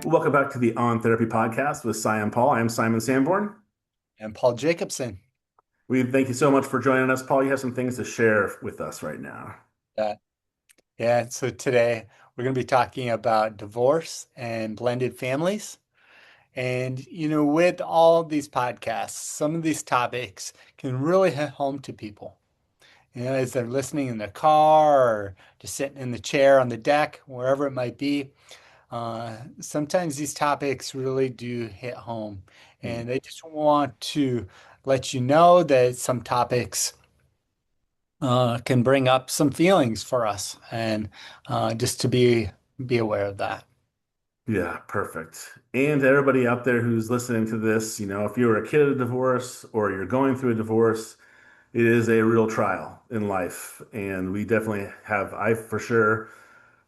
Welcome back to the On Therapy podcast with Cy and Paul. I am Simon Sanborn. And Paul Jacobson. We thank you so much for joining us. Paul, you have some things to share with us right now. Uh, yeah, so today we're going to be talking about divorce and blended families. And, with all these podcasts, some of these topics can really hit home to people. As they're listening in the car or just sitting in the chair on the deck, wherever it might be. Sometimes these topics really do hit home. And they just want to let you know that some topics can bring up some feelings for us, and just to be aware of that. Yeah, perfect. And to everybody out there who's listening to this, if you were a kid of a divorce or you're going through a divorce, it is a real trial in life. And we definitely have, I for sure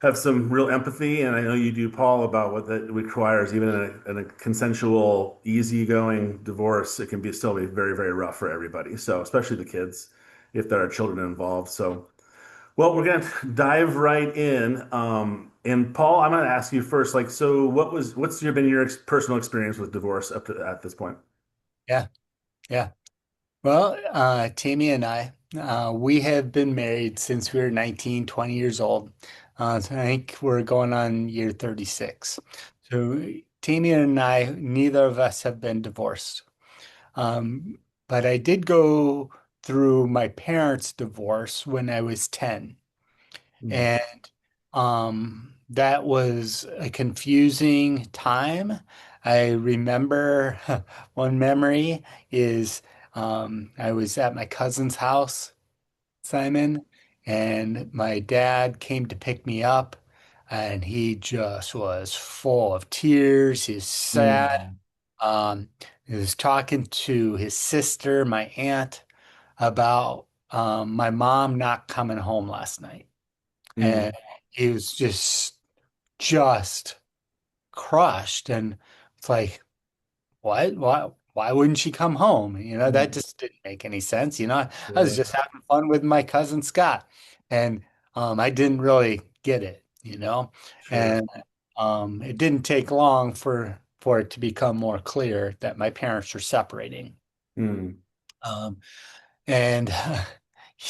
have some real empathy, and I know you do, Paul, about what that requires. Even in a consensual, easygoing divorce, it can be still be very, very rough for everybody. So, especially the kids, if there are children involved. So, well, we're gonna dive right in. And Paul, I'm gonna ask you first. Like, so what's been your personal experience with divorce up to at this point? Yeah, yeah. Well, Tammy and we have been married since we were 19, 20 years old. So I think we're going on year 36. So Tammy and I, neither of us have been divorced. Um, but I did go through my parents' divorce when I was 10. Mm. And that was a confusing time. I remember one memory is I was at my cousin's house, Simon, and my dad came to pick me up, and he just was full of tears. He's sad. Mm. He was talking to his sister, my aunt, about my mom not coming home last night. Mm. And he was just crushed. And it's like, what? Why wouldn't she come home? That Mm. just didn't make any sense. I was Yeah, just having fun with my cousin Scott. And I didn't really get it, sure. And it didn't take long for it to become more clear that my parents were separating. Mm. Um, and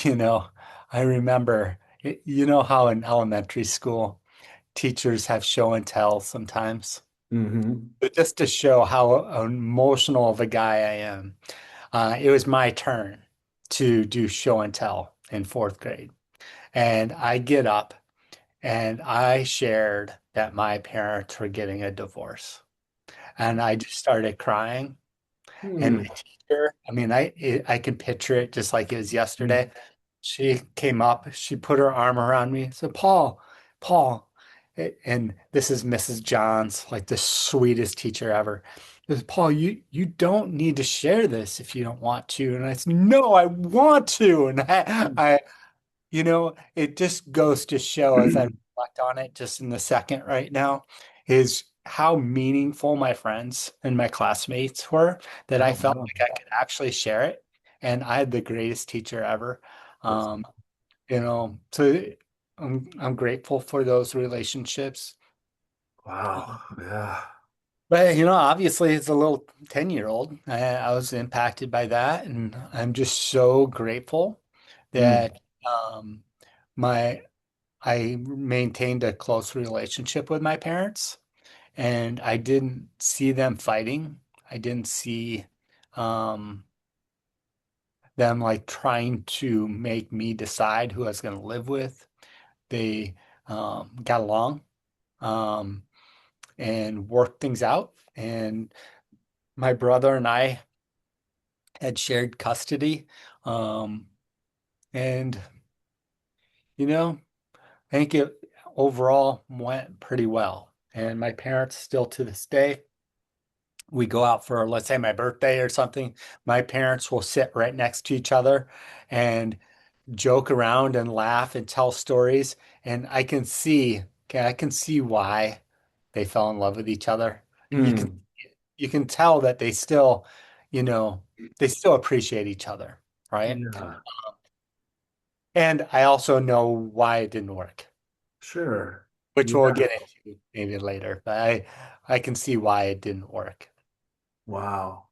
you know, I remember, how in elementary school teachers have show and tell sometimes. Hmm. But just to show how emotional of a guy I am, it was my turn to do show and tell in fourth grade. And I get up and I shared that my parents were getting a divorce. And I just started crying. And my Mm. teacher, I mean, I can picture it just like it was Mm. yesterday. She came up, she put her arm around me, said, Paul, and this is Mrs. Johns, like the sweetest teacher ever. She says, Paul, you don't need to share this if you don't want to. And I said, no, I want to. And it just goes to show as I reflect on it just in the second right now, is how meaningful my friends and my classmates were that I Oh, felt wow. like I could actually share it. And I had the greatest teacher ever. That's Um, so I'm grateful for those relationships. wow. Yeah. But obviously it's a little 10-year-old. I was impacted by that, and I'm just so grateful Mm. that my I maintained a close relationship with my parents, and I didn't see them fighting. I didn't see um, them like trying to make me decide who I was going to live with. They got along um, and worked things out. And my brother and I had shared custody. Um, and, I think it overall went pretty well. And my parents still to this day, we go out for, let's say, my birthday or something, my parents will sit right next to each other and joke around and laugh and tell stories. And okay, I can see why they fell in love with each other. Mm. You can tell that you know, they still appreciate each other, right? Yeah, And I also know why it didn't work. sure. which we'll Yeah. get into maybe later. But I can see why it didn't work. Wow.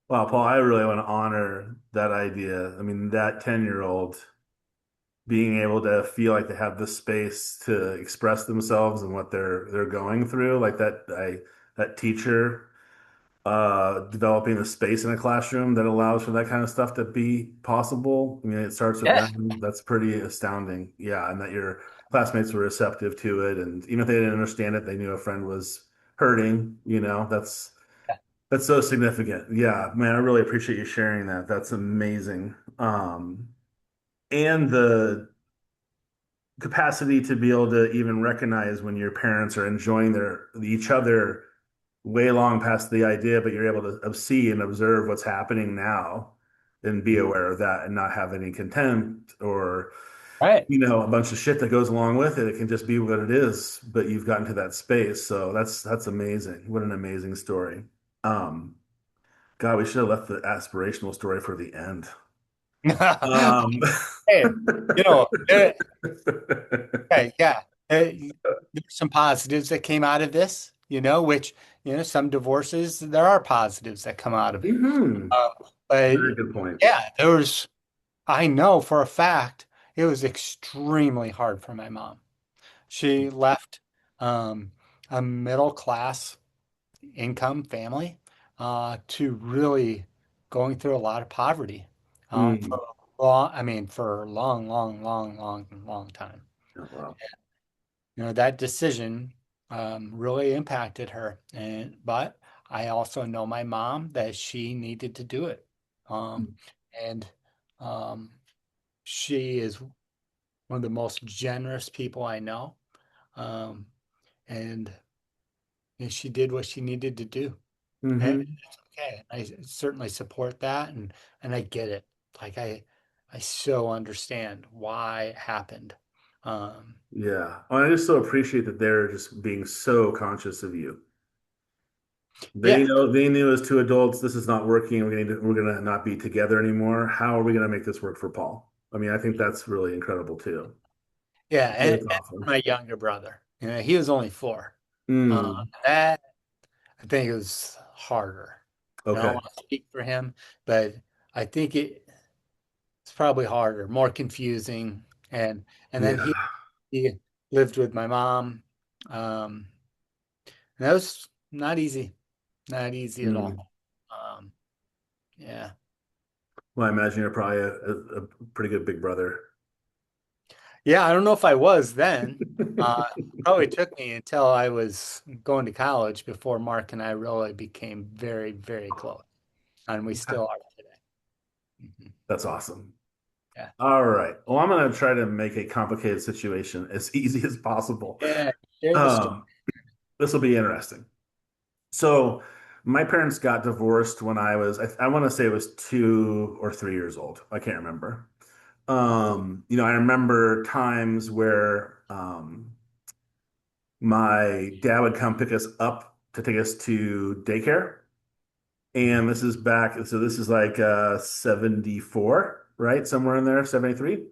Wow, Paul, I really want to honor that idea. I mean, that 10-year-old being able to feel like they have the space to express themselves and what they're going through, like that teacher developing the space in a classroom that allows for that kind of stuff to be possible. I mean, it starts with Yeah. them. That's pretty astounding. Yeah, and that your classmates were receptive to it, and even if they didn't understand it, they knew a friend was hurting, that's so significant. Yeah, man, I really appreciate you sharing that. That's amazing. And the capacity to be able to even recognize when your parents are enjoying each other way long past the idea, but you're able to see and observe what's happening now and be aware of that and not have any contempt or Right. a bunch of shit that goes along with it. It can just be what it is, but you've gotten to that space. So that's amazing. What an amazing story. Um, God, we should have left the aspirational story for the end. Um, Hey, okay, yeah. There's some positives that came out of this, which, some divorces, there are positives that come out of it. mhm. Uh, but Very good point. yeah, I know for a fact it was extremely hard for my mom. She left um, a middle class income family to really going through a lot of poverty Mm. for for a long, long, long, long, long time. Oh, wow. That decision really impacted her. But I also know my mom that she needed to do it. Um, and um, she is one of the most generous people I know. Um, and, and she did what she needed to do. And Hmm. it's okay. I certainly support that and I get it. Like I so understand why it happened. Um, Yeah. Oh, I just so appreciate that they're just being so conscious of you. yeah, They knew as two adults, this is not working. We're gonna not be together anymore. How are we gonna make this work for Paul? I mean, I think that's really incredible too. yeah, That's and awesome. my younger brother, he was only 4. Mm, That I think it was harder. And I don't okay. want to speak for him, but I think it's probably harder, more confusing, and then he Yeah. he lived with my mom. Um, and that was not easy at Mm. all. Um, yeah. Well, I imagine you're probably a pretty good big brother. Yeah, I don't know if I was then. Probably took me until I was going to college before Mark and I really became very, very close. And we Okay. still are today. Mhm. That's awesome. Yeah. All right. Well, I'm gonna try to make a complicated situation as easy as possible. Yeah. Share the story. Um, this will be interesting. So, my parents got divorced when I want to say it was 2 or 3 years old. I can't remember. I remember times where my dad would come pick us up to take us to daycare. And this is like 74, right? Somewhere in there, 73.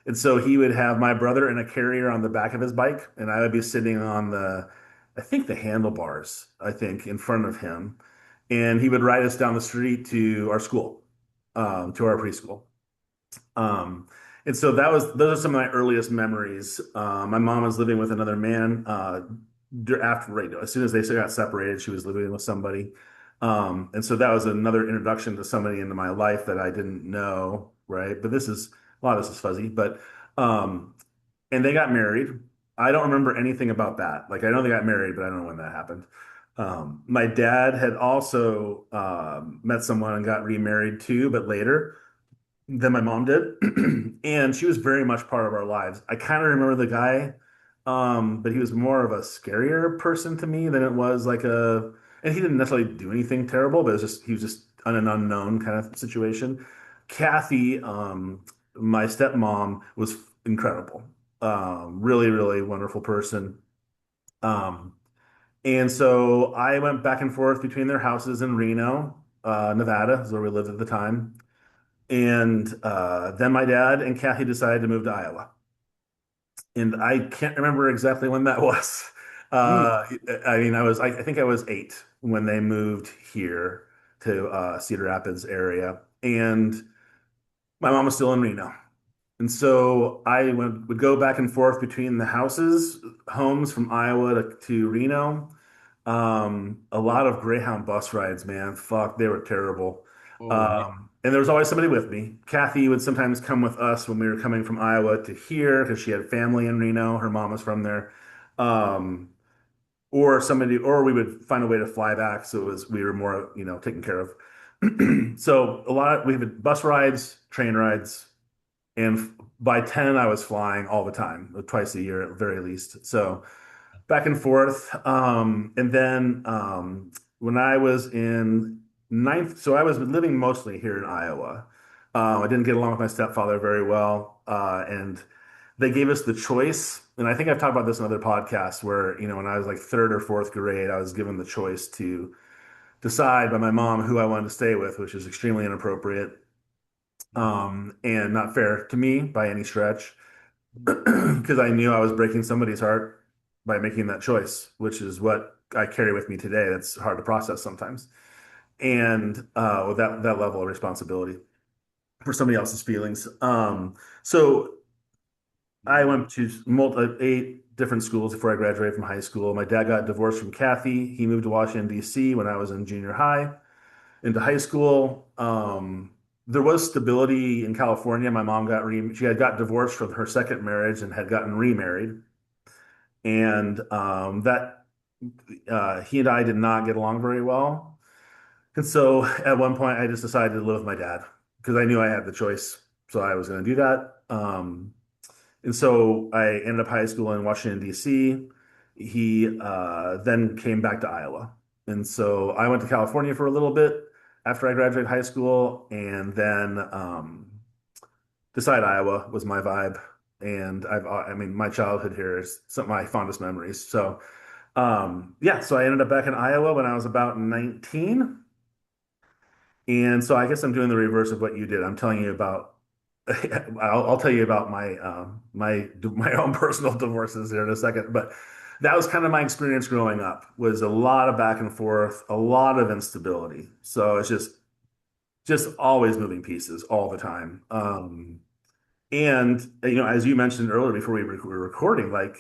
And so he would have my brother in a carrier on the back of his bike, and I would be sitting on I think the handlebars, I think, in front of him. And he would ride us down the street to our school, to our preschool. Um, and so those are some of my earliest memories. My mom was living with another man. After right, as soon as they got separated, she was living with somebody. And so that was another introduction to somebody into my life that I didn't know, right? But a lot of this is fuzzy, but um, and they got married. I don't remember anything about that. Like I know they got married, but I don't know when that happened. My dad had also met someone and got remarried too, but later than my mom did. And she was very much part of our lives. I kind of remember the guy, but he was more of a scarier person to me than it was and he didn't necessarily do anything terrible, but he was just an unknown kind of situation. Kathy, my stepmom, was incredible. Really, really wonderful person. Um, and so I went back and forth between their houses in Reno, Nevada, is where we lived at the time. And then my dad and Kathy decided to move to Iowa. and I can't remember exactly when that was. Mm. Uh, I mean, I think I was 8 when they moved here to Cedar Rapids area, and my mom was still in Reno. And so would go back and forth between the homes from Iowa to Reno. A lot of Greyhound bus rides, man. Fuck, they were terrible. Oh, man. And there was always somebody with me. Kathy would sometimes come with us when we were coming from Iowa to here because she had family in Reno. Her mom was from there. Um, or we would find a way to fly back. So we were more, taken care of. So we had bus rides, train rides, and by 10, I was flying all the time, twice a year at the very least. So back and forth. And then when I was in ninth, so I was living mostly here in Iowa. I didn't get along with my stepfather very well. And they gave us the choice. And I think I've talked about this in other podcasts where, when I was like third or fourth grade, I was given the choice to decide by my mom who I wanted to stay with, which is extremely inappropriate and not fair to me by any stretch, because I knew I was breaking somebody's heart by making that choice, which is what I carry with me today. That's hard to process sometimes, and with that level of responsibility for somebody else's feelings. So I went to 8 different schools before I graduated from high school. My dad got divorced from Kathy. He moved to Washington, D.C. when I was in junior high. Into high school. There was stability in California. My mom she had got divorced from her second marriage and had gotten remarried, and that he and I did not get along very well. And so at one point, I just decided to live with my dad because I knew I had the choice, so I was going to do that. And so I ended up high school in Washington, D.C. He then came back to Iowa. And so I went to California for a little bit after I graduated high school, and then decided Iowa was my vibe. And I mean, my childhood here is some of my fondest memories. So, yeah, so I ended up back in Iowa when I was about 19. And so I guess I'm doing the reverse of what you did. I'm telling you about I'll tell you about my own personal divorces here in a second, but that was kind of my experience growing up was a lot of back and forth, a lot of instability. So it's just always moving pieces all the time. And as you mentioned earlier before we were recording, like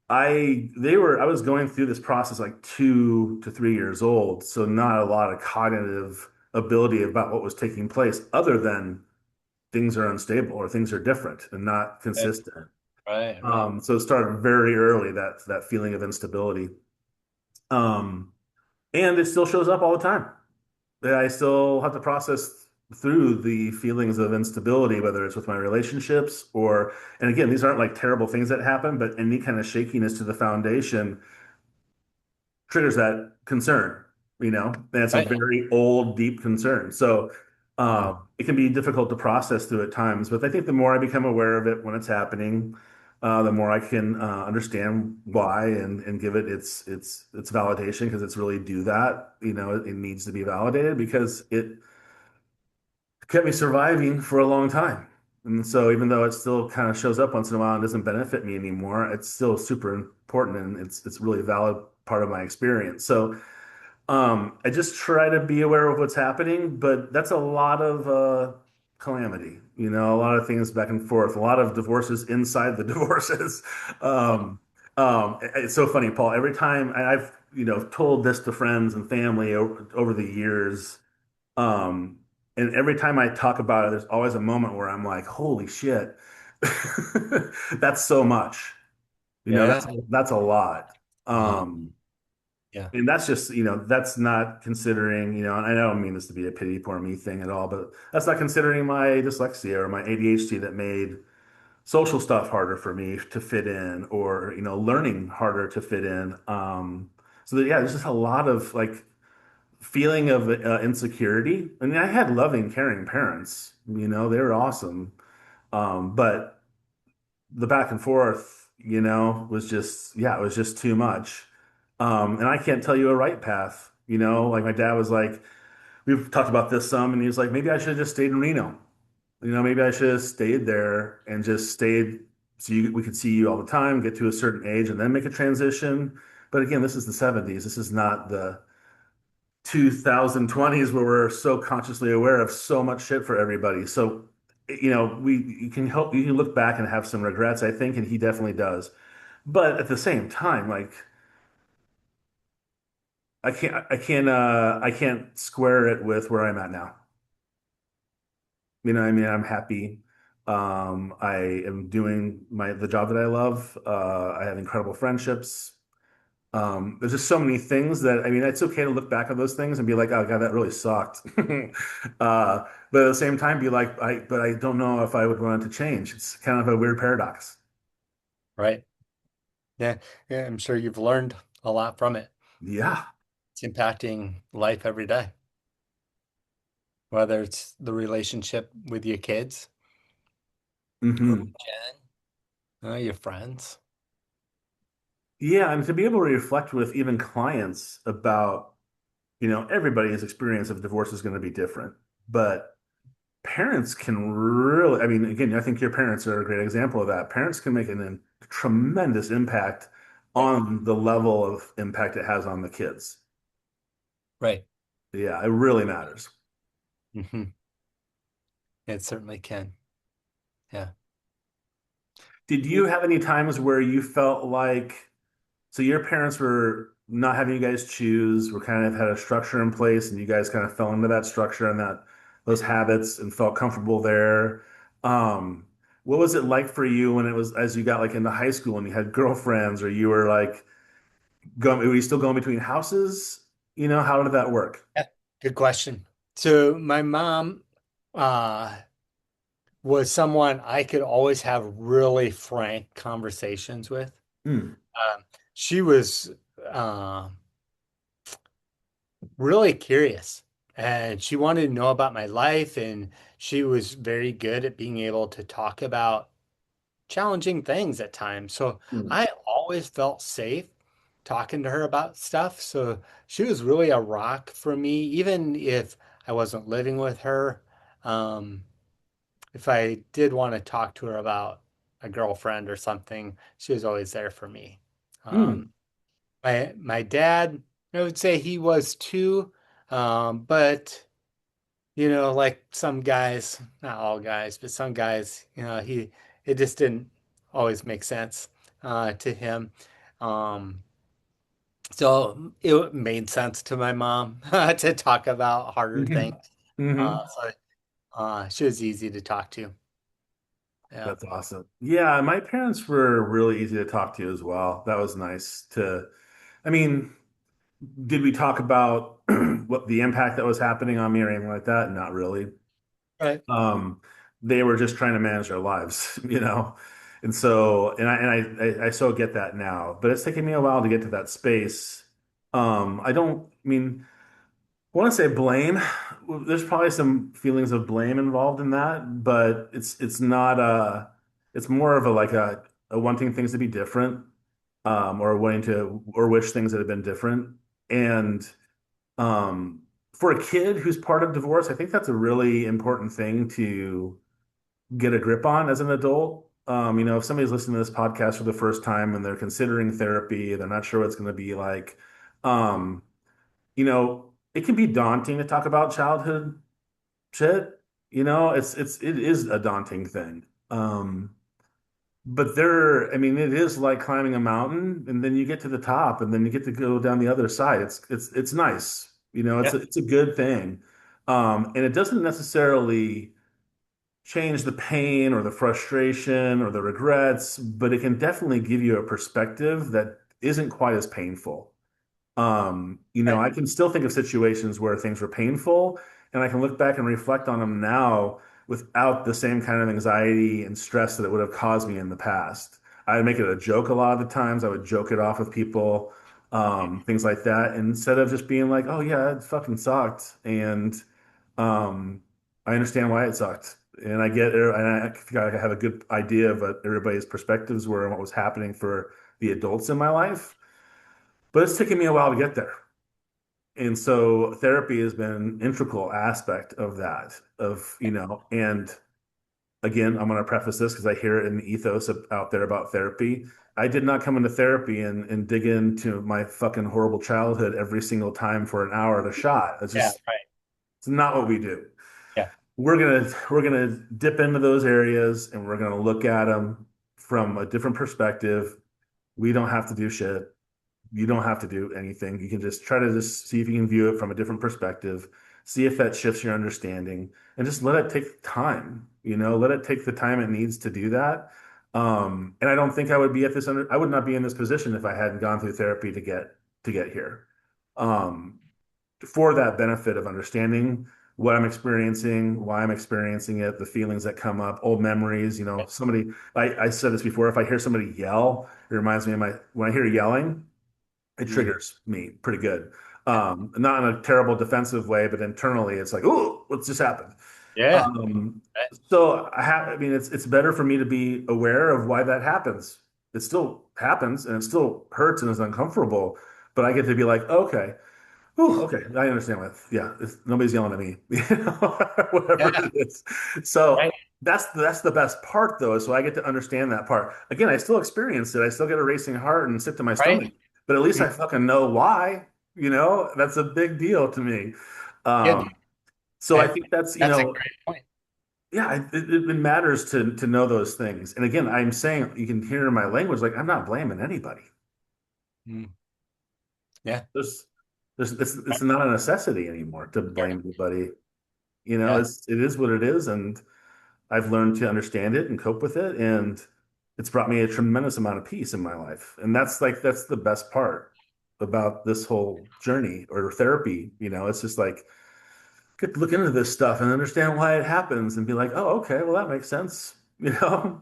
I was going through this process like 2 to 3 years old, so not a lot of cognitive ability about what was taking place other than things are unstable or things are different and not Right, consistent. right, right. So it started very early, that feeling of instability. Um, and it still shows up all the time. I still have to process through the feelings of instability, whether it's with my relationships and again, these aren't like terrible things that happen, but any kind of shakiness to the foundation triggers that concern, and it's a Right. very old, deep concern. So it can be difficult to process through at times, but I think the more I become aware of it when it's happening, the more I can understand why and give it its validation because it's really due that, it needs to be validated because it kept me surviving for a long time. And so even though it still kind of shows up once in a while and doesn't benefit me anymore, it's still super important and it's really a valid part of my experience. So I just try to be aware of what's happening, but that's a lot of calamity, a lot of things back and forth, a lot of divorces inside the divorces. Um, it's so funny, Paul. Every time I've, told this to friends and family over the years, um, and every time I talk about it, there's always a moment where I'm like, holy shit, that's so much. Yeah. That's a lot. Uh-huh. Um, Yeah. and that's just, that's not considering, and I don't mean this to be a pity poor me thing at all, but that's not considering my dyslexia or my ADHD that made social stuff harder for me to fit in or, learning harder to fit in. So that, yeah, there's just a lot of like feeling of insecurity. I mean, I had loving, caring parents, they were awesome. But the back and forth, was just, yeah, it was just too much. And I can't tell you a right path, like my dad was like, we've talked about this some, and he was like, maybe I should have just stayed in Reno. Maybe I should have stayed there and just stayed we could see you all the time, get to a certain age, and then make a transition. But again, this is the 70s. This is not the 2020s where we're so consciously aware of so much shit for everybody. So, you can look back and have some regrets, I think, and he definitely does. But at the same time, like I can't square it with where I'm at now. You know what I mean? I'm happy. I am doing the job that I love. I have incredible friendships. There's just so many things that, I mean, it's okay to look back at those things and be like, oh God, that really sucked. But at the same time, be like, but I don't know if I would want it to change. It's kind of a weird paradox. Right. Yeah. Yeah. I'm sure you've learned a lot from it. Yeah. It's impacting life every day, whether it's the relationship with your kids or Hmm. your friends. Yeah. And to be able to reflect with even clients about, everybody's experience of divorce is going to be different, but parents can really, I mean, again, I think your parents are a great example of that. Parents can make a tremendous impact Right. on the level of impact it has on the kids. Right. Yeah, it really matters. Hmm. It certainly can. Yeah. Did you have any times where you felt like, so your parents were not having you guys choose, were kind of had a structure in place, and you guys kind of fell into that structure and those habits and felt comfortable there? Um, what was it like for you when it was as you got like into high school and you had girlfriends, or you were like were you still going between houses? How did that work? Yeah. Good question. So my mom uh was someone I could always have really frank conversations with. Hmm. She was uh, really curious and she wanted to know about my life, and she was very good at being able to talk about challenging things at times. So Hmm. I always felt safe talking to her about stuff. So she was really a rock for me, even if I wasn't living with her. Um, if I did want to talk to her about a girlfriend or something, she was always there for me. Hmm. Um, my dad, I would say he was too, but like some guys, not all guys, but some guys, it just didn't always make sense to him. Um, so it made sense to my mom to talk about harder things. Hmm. Hmm. So she was easy to talk to. Yeah. That's awesome. Yeah, my parents were really easy to talk to as well. That was nice I mean, did we talk about what the impact that was happening on me or anything like that? Not really. Right. Um, they were just trying to manage their lives, you know? And so, I so get that now, but it's taken me a while to get to that space. I mean, I want to say blame. There's probably some feelings of blame involved in that, but it's not it's more of a wanting things to be different, or wanting to or wish things that had been different. And for a kid who's part of divorce, I think that's a really important thing to get a grip on as an adult. If somebody's listening to this podcast for the first time and they're considering therapy, they're not sure what it's going to be like. Um, it can be daunting to talk about childhood shit. It is a daunting thing. But I mean, it is like climbing a mountain, and then you get to the top, and then you get to go down the other side. It's nice. Yeah. It's a good thing. And it doesn't necessarily change the pain or the frustration or the regrets, but it can definitely give you a perspective that isn't quite as painful. Right. I can still think of situations where things were painful, and I can look back and reflect on them now without the same kind of anxiety and stress that it would have caused me in the past. I would make it a joke a lot of the times. I would joke it off with people, things like that, instead of just being like, "Oh yeah, it fucking sucked," and um, I understand why it sucked, and I think I have a good idea of what everybody's perspectives were and what was happening for the adults in my life. But it's taken me a while to get there. And so therapy has been an integral aspect of that, and again, I'm going to preface this because I hear it in the ethos out there about therapy. I did not come into therapy and dig into my fucking horrible childhood every single time for an hour at a shot. Yeah, right. It's not what we do. Yeah, We're gonna dip into those areas and we're gonna look at them from a different perspective. We don't have to do shit. You don't have to do anything. You can just try to just see if you can view it from a different perspective, see if that shifts your understanding, and just let it take time. Let it take the time it needs to do that. And I don't think I would not be in this position if I hadn't gone through therapy to get here. Um, for that benefit of understanding what I'm experiencing, why I'm experiencing it, the feelings that come up, old memories. I said this before, if I hear somebody yell, it reminds me of when I hear yelling, it mm, triggers me pretty good. Not in a terrible defensive way, but internally, it's like, oh, what's just happened? yeah, Um, right, I mean, it's better for me to be aware of why that happens. It still happens and it still hurts and is uncomfortable, but I get to be like, okay, oh, okay, I understand what. Yeah, nobody's yelling at me, whatever yeah, it is. So right, that's the best part, though. So I get to understand that part. Again, I still experience it. I still get a racing heart and sick to my right. stomach, but at least Mm, I fucking know why. That's a big deal to me. yeah, dude, Um, so I that, think that's, that's a great point. yeah, it matters to know those things. And again, I'm saying you can hear in my language, like I'm not blaming anybody. Mm, yeah, There's, it's not a necessity anymore to blame anybody. yeah, It is what it is, and I've learned to understand it and cope with it, and it's brought me a tremendous amount of peace in my life. And that's the best part about this whole journey or therapy. It's just like get to look into this stuff and understand why it happens and be like, oh, okay, well that makes sense. right. Oh,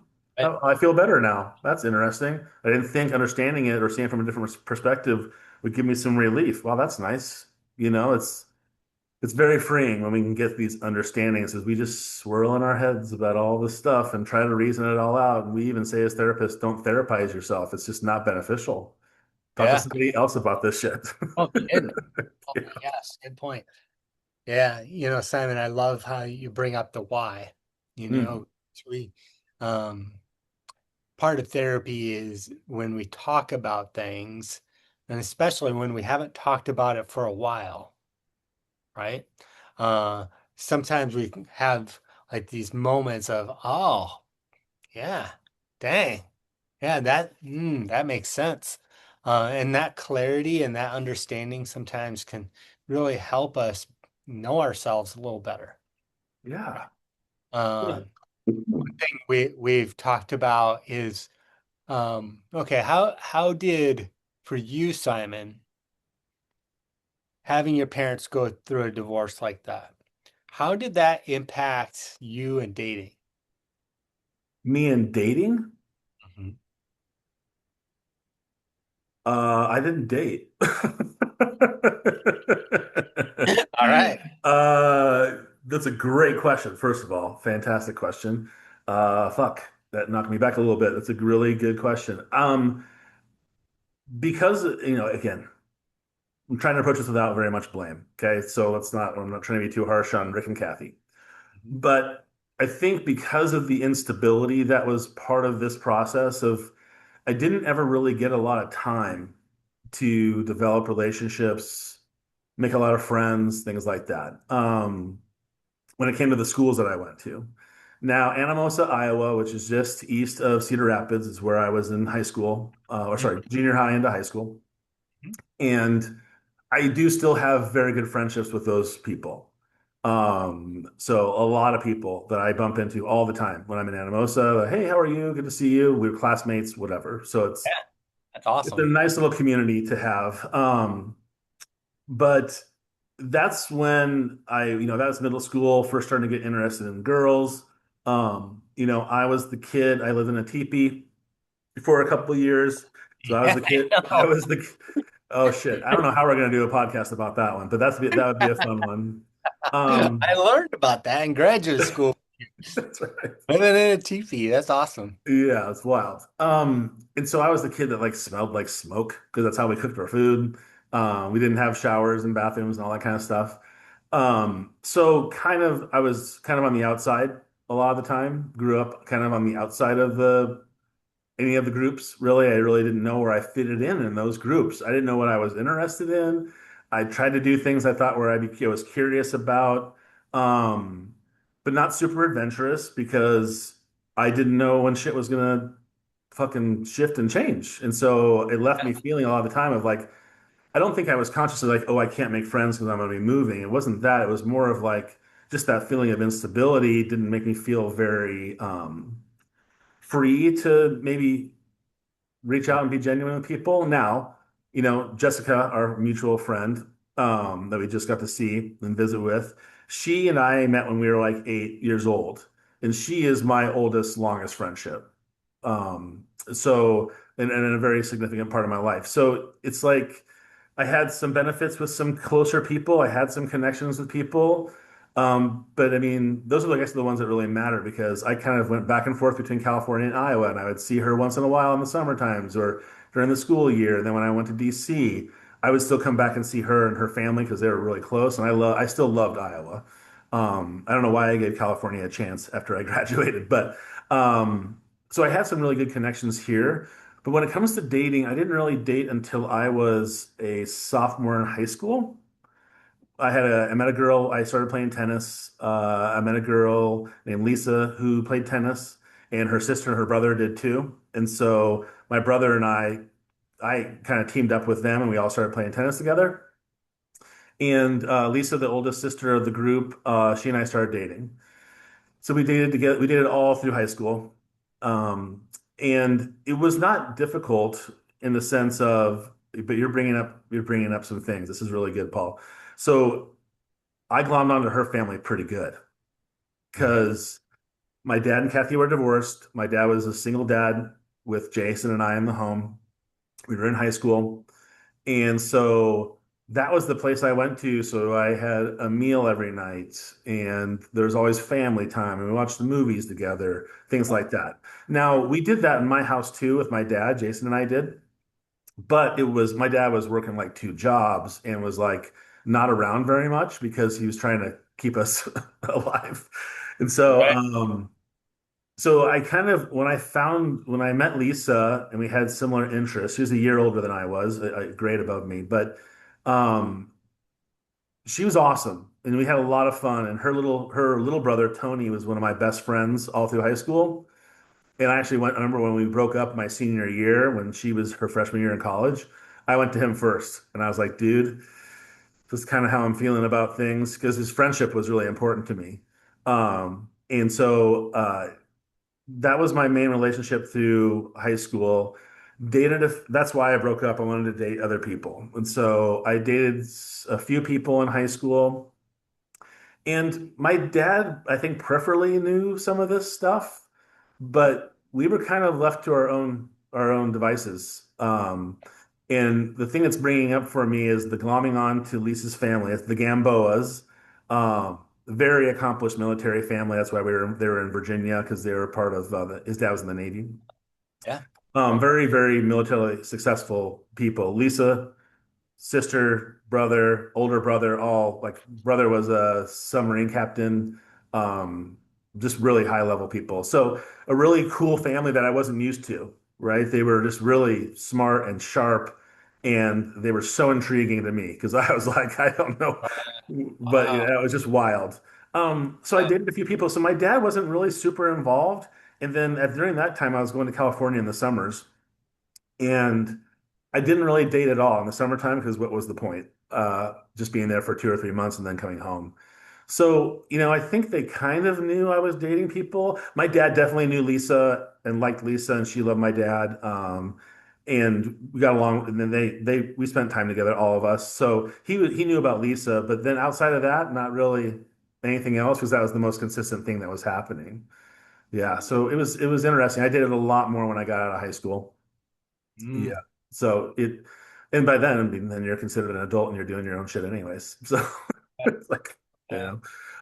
I feel better now. That's interesting. I didn't think understanding it or seeing it from a different perspective would give me some relief. Well, that's nice. It's very freeing when we can get these understandings as we just swirl in our heads about all this stuff and try to reason it all out. And we even say as therapists, don't therapize yourself. It's just not beneficial. Talk to Yeah. somebody else about this shit. Oh, kidding. Oh Yeah. my gosh, good point. Yeah, Simon, I love how you bring up the why. You Mhm. know, we um part of therapy is when we talk about things, and especially when we haven't talked about it for a while, right? Uh, Sometimes we have like these moments of, oh, yeah, dang, yeah, that makes sense. And that clarity and that understanding sometimes can really help us know ourselves a little better. Yeah. Yeah. Um, One thing we've talked about is okay, how did for you, Simon, having your parents go through a divorce like that, how did that impact you and dating? Me and dating? Mhm. I didn't date. All right. That's a great question, first of all. Fantastic question. Fuck, that knocked me back a little bit. That's a really good question. Because, again, I'm trying to approach this without very much blame. Okay. So I'm not trying to be too harsh on Rick and Kathy. Mhm. But I think because of the instability that was part of this process of, I didn't ever really get a lot of time to develop relationships, make a lot of friends, things like that. When it came to the schools that I went to. Now, Anamosa, Iowa, which is just east of Cedar Rapids, is where I was in high school, or sorry, junior high into high school. And I do still have very good friendships with those people. So a lot of people that I bump into all the time when I'm in Anamosa, hey, how are you? Good to see you. We're classmates, whatever. So Yeah, that's it's a awesome. nice little community to have. But that's when that was middle school, first starting to get interested in girls. I was the kid. I lived in a teepee for a couple of years. So I was Yeah, the kid. I I know. was the, oh shit. I don't know how we're gonna do a podcast about that one, but that would be a fun one. I learned about that in graduate school. That's right. Living in a teepee. That's awesome. Yeah, it's wild. And so I was the kid that like smelled like smoke because that's how we cooked our food. We didn't have showers and bathrooms and all that kind of stuff. So I was kind of on the outside a lot of the time. Grew up kind of on the outside of the any of the groups, really. I really didn't know where I fitted in those groups. I didn't know what I was interested in. I tried to do things I thought where I was curious about, um, but not super adventurous because I didn't know when shit was gonna fucking shift and change. And so it left me feeling a lot of the time of like, I don't think I was consciously like, oh, I can't make friends because I'm going to be moving. It wasn't that. It was more of like just that feeling of instability didn't make me feel very free to maybe reach out and be genuine with people. Now, Jessica, our mutual friend, that we just got to see and visit with, she and I met when we were like 8 years old, and she is my oldest, longest friendship. And a very significant part of my life. So it's like I had some benefits with some closer people. I had some connections with people. But I mean, those are, I guess, the ones that really matter because I kind of went back and forth between California and Iowa, and I would see her once in a while in the summer times or during the school year. And then when I went to DC, I would still come back and see her and her family because they were really close. And I still loved Iowa. I don't know why I gave California a chance after I graduated, but so I had some really good connections here. But when it comes to dating, I didn't really date until I was a sophomore in high school. I met a girl. I started playing tennis. I met a girl named Lisa who played tennis, and her sister and her brother did too. And so my brother and I kind of teamed up with them, and we all started playing tennis together. And Lisa, the oldest sister of the group, she and I started dating. So we dated together. We dated all through high school, and it was not difficult in the sense of. But you're bringing up some things. This is really good, Paul. So I glommed onto her family pretty good because my dad and Kathy were divorced. My dad was a single dad with Jason and I in the home. We were in high school. And so that was the place I went to. So I had a meal every night, and there's always family time, and we watched the movies together, things like that. Now, we did that in my house too with my dad, Jason and I did. But it was my dad was working like two jobs and was like not around very much because he was trying to keep us alive. And so, Right. so I kind of when I met Lisa and we had similar interests. She was a year older than I was, a grade above me, but um, she was awesome, and we had a lot of fun. And her little brother Tony was one of my best friends all through high school. And I actually went, I remember when we broke up my senior year, when she was her freshman year in college, I went to him first. And I was like, dude, this is kind of how I'm feeling about things because his friendship was really important to me. And so that was my main relationship through high school. That's why I broke up. I wanted to date other people. And so I dated a few people in high school. And my dad, I think, peripherally knew some of this stuff, but we were kind of left to our own devices. And the thing that's bringing up for me is the glomming on to Lisa's family. It's the Gamboas, very accomplished military family. That's why they were in Virginia because they were part of his dad was in the Navy. Yeah. Very, very militarily successful people. Lisa, sister, brother, older brother, all like brother was a submarine captain, um, just really high level people. So a really cool family that I wasn't used to, right? They were just really smart and sharp, and they were so intriguing to me because I was like, I don't know, but Wow. it was just wild. So I dated a few people. So my dad wasn't really super involved, and then during that time, I was going to California in the summers. And I didn't really date at all in the summertime because what was the point? Just being there for 2 or 3 months and then coming home. So, I think they kind of knew I was dating people. My dad definitely knew Lisa and liked Lisa, and she loved my dad. And we got along, and then we spent time together, all of us. So he knew about Lisa, but then outside of that, not really anything else because that was the most consistent thing that was happening. Yeah, so it was interesting. I dated a lot more when I got out of high school. Yeah. Mm. So and by then, I mean, then you're considered an adult and you're doing your own shit anyways. So it's like, you Yeah.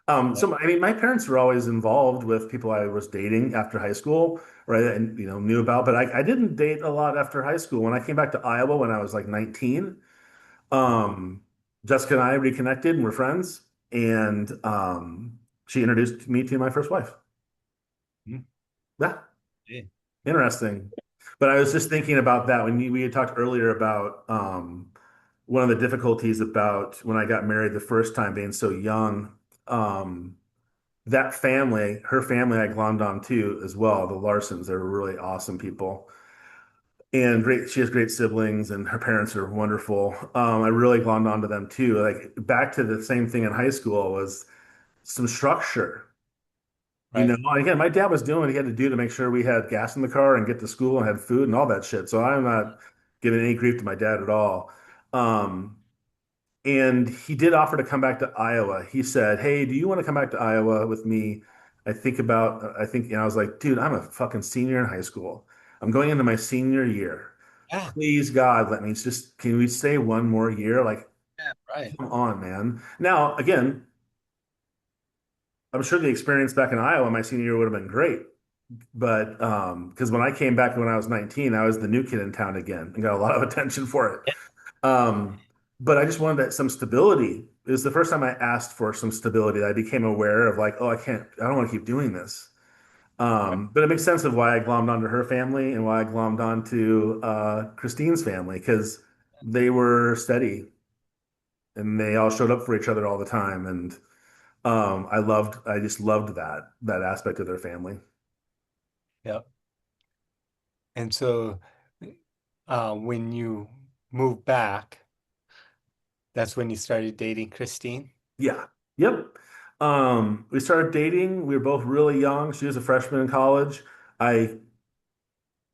know. Yeah. I mean, my parents were always involved with people I was dating after high school, right? And, knew about, but I didn't date a lot after high school. When I came back to Iowa when I was like 19, um, Jessica and I reconnected and were friends. And she introduced me to my first wife. Yeah, Yeah. interesting. But I was just thinking about that when we had talked earlier about one of the difficulties about when I got married the first time being so young. Um, that family, her family, I glommed on too as well. The Larsons, they're really awesome people and great. She has great siblings, and her parents are wonderful. I really glommed onto them too. Like back to the same thing in high school was some structure. You know, Right. and again, my dad was doing what he had to do to make sure we had gas in the car and get to school and had food and all that shit. So I'm not giving any grief to my dad at all. Um, and he did offer to come back to Iowa. He said, "Hey, do you want to come back to Iowa with me?" I think, and I was like, dude, I'm a fucking senior in high school. I'm going into my senior year. Yeah. Please, God, let me just, can we stay one more year? Like, Yeah. Right. come on, man. Now, again, I'm sure the experience back in Iowa my senior year would have been great. But because when I came back when I was 19, I was the new kid in town again and got a lot of attention for it. Um, but I just wanted some stability. It was the first time I asked for some stability that I became aware of like, oh, I don't want to keep doing this. Right. But it makes sense of why I glommed onto her family and why I glommed onto Christine's family because they were steady and they all showed up for each other all the time. And I just loved that aspect of their family. Yep. And so when you moved back, that's when you started dating Christine? Yeah. Yep. We started dating. We were both really young. She was a freshman in college. I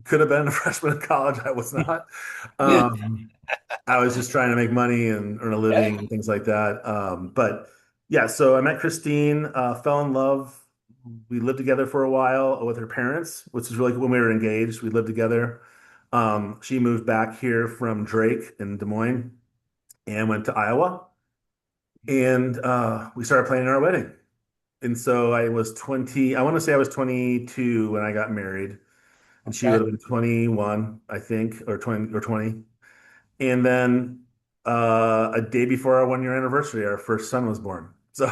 could have been a freshman in college. I was not. Um, I was just trying to make money and earn a Yeah. living and things like that. But yeah, so I met Christine, fell in love. We lived together for a while with her parents, which is really when we were engaged. We lived together. She moved back here from Drake in Des Moines and went to Iowa. And we started planning our wedding. And so I was 20, I want to say I was 22 when I got married, and she would Okay. have been 21, I think, or 20 or 20. And then a day before our 1 year anniversary, our first son was born. So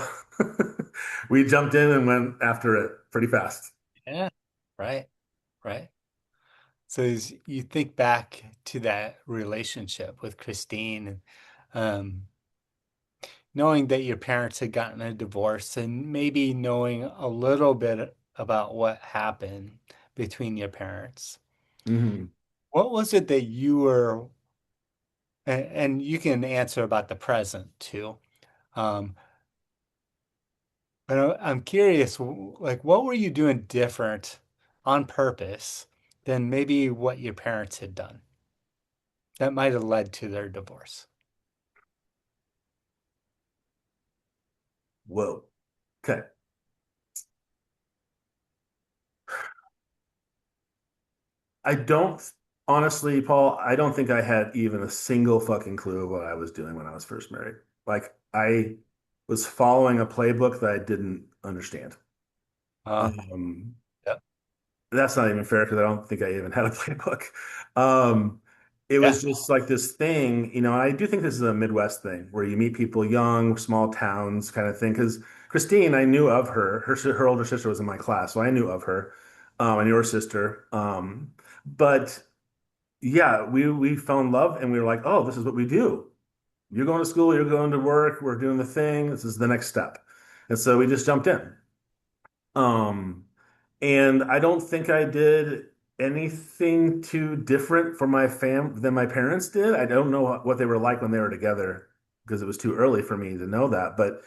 we jumped in and went after it pretty fast. Yeah. Right. Right. So as you think back to that relationship with Christine and knowing that your parents had gotten a divorce and maybe knowing a little bit about what happened between your parents, Hmm. what was it that you were, and you can answer about the present too. Um, but I'm curious, like, what were you doing different on purpose than maybe what your parents had done that might have led to their divorce? Whoa. Okay. I don't, honestly, Paul, I don't think I had even a single fucking clue of what I was doing when I was first married. Like, I was following a playbook that I didn't understand. Uh, Um, yeah, that's not even fair because I don't think I even had a playbook. Um, it yeah, was just like this thing, and I do think this is a Midwest thing where you meet people young, small towns kind of thing. Because Christine, I knew of her. Her older sister was in my class, so I knew of her. I knew her sister. But yeah, we fell in love and we were like, oh, this is what we do. You're going to school, you're going to work, we're doing the thing. This is the next step. And so we just jumped in. Um, and I don't think I did anything too different for my fam than my parents did. I don't know what they were like when they were together because it was too early for me to know that. But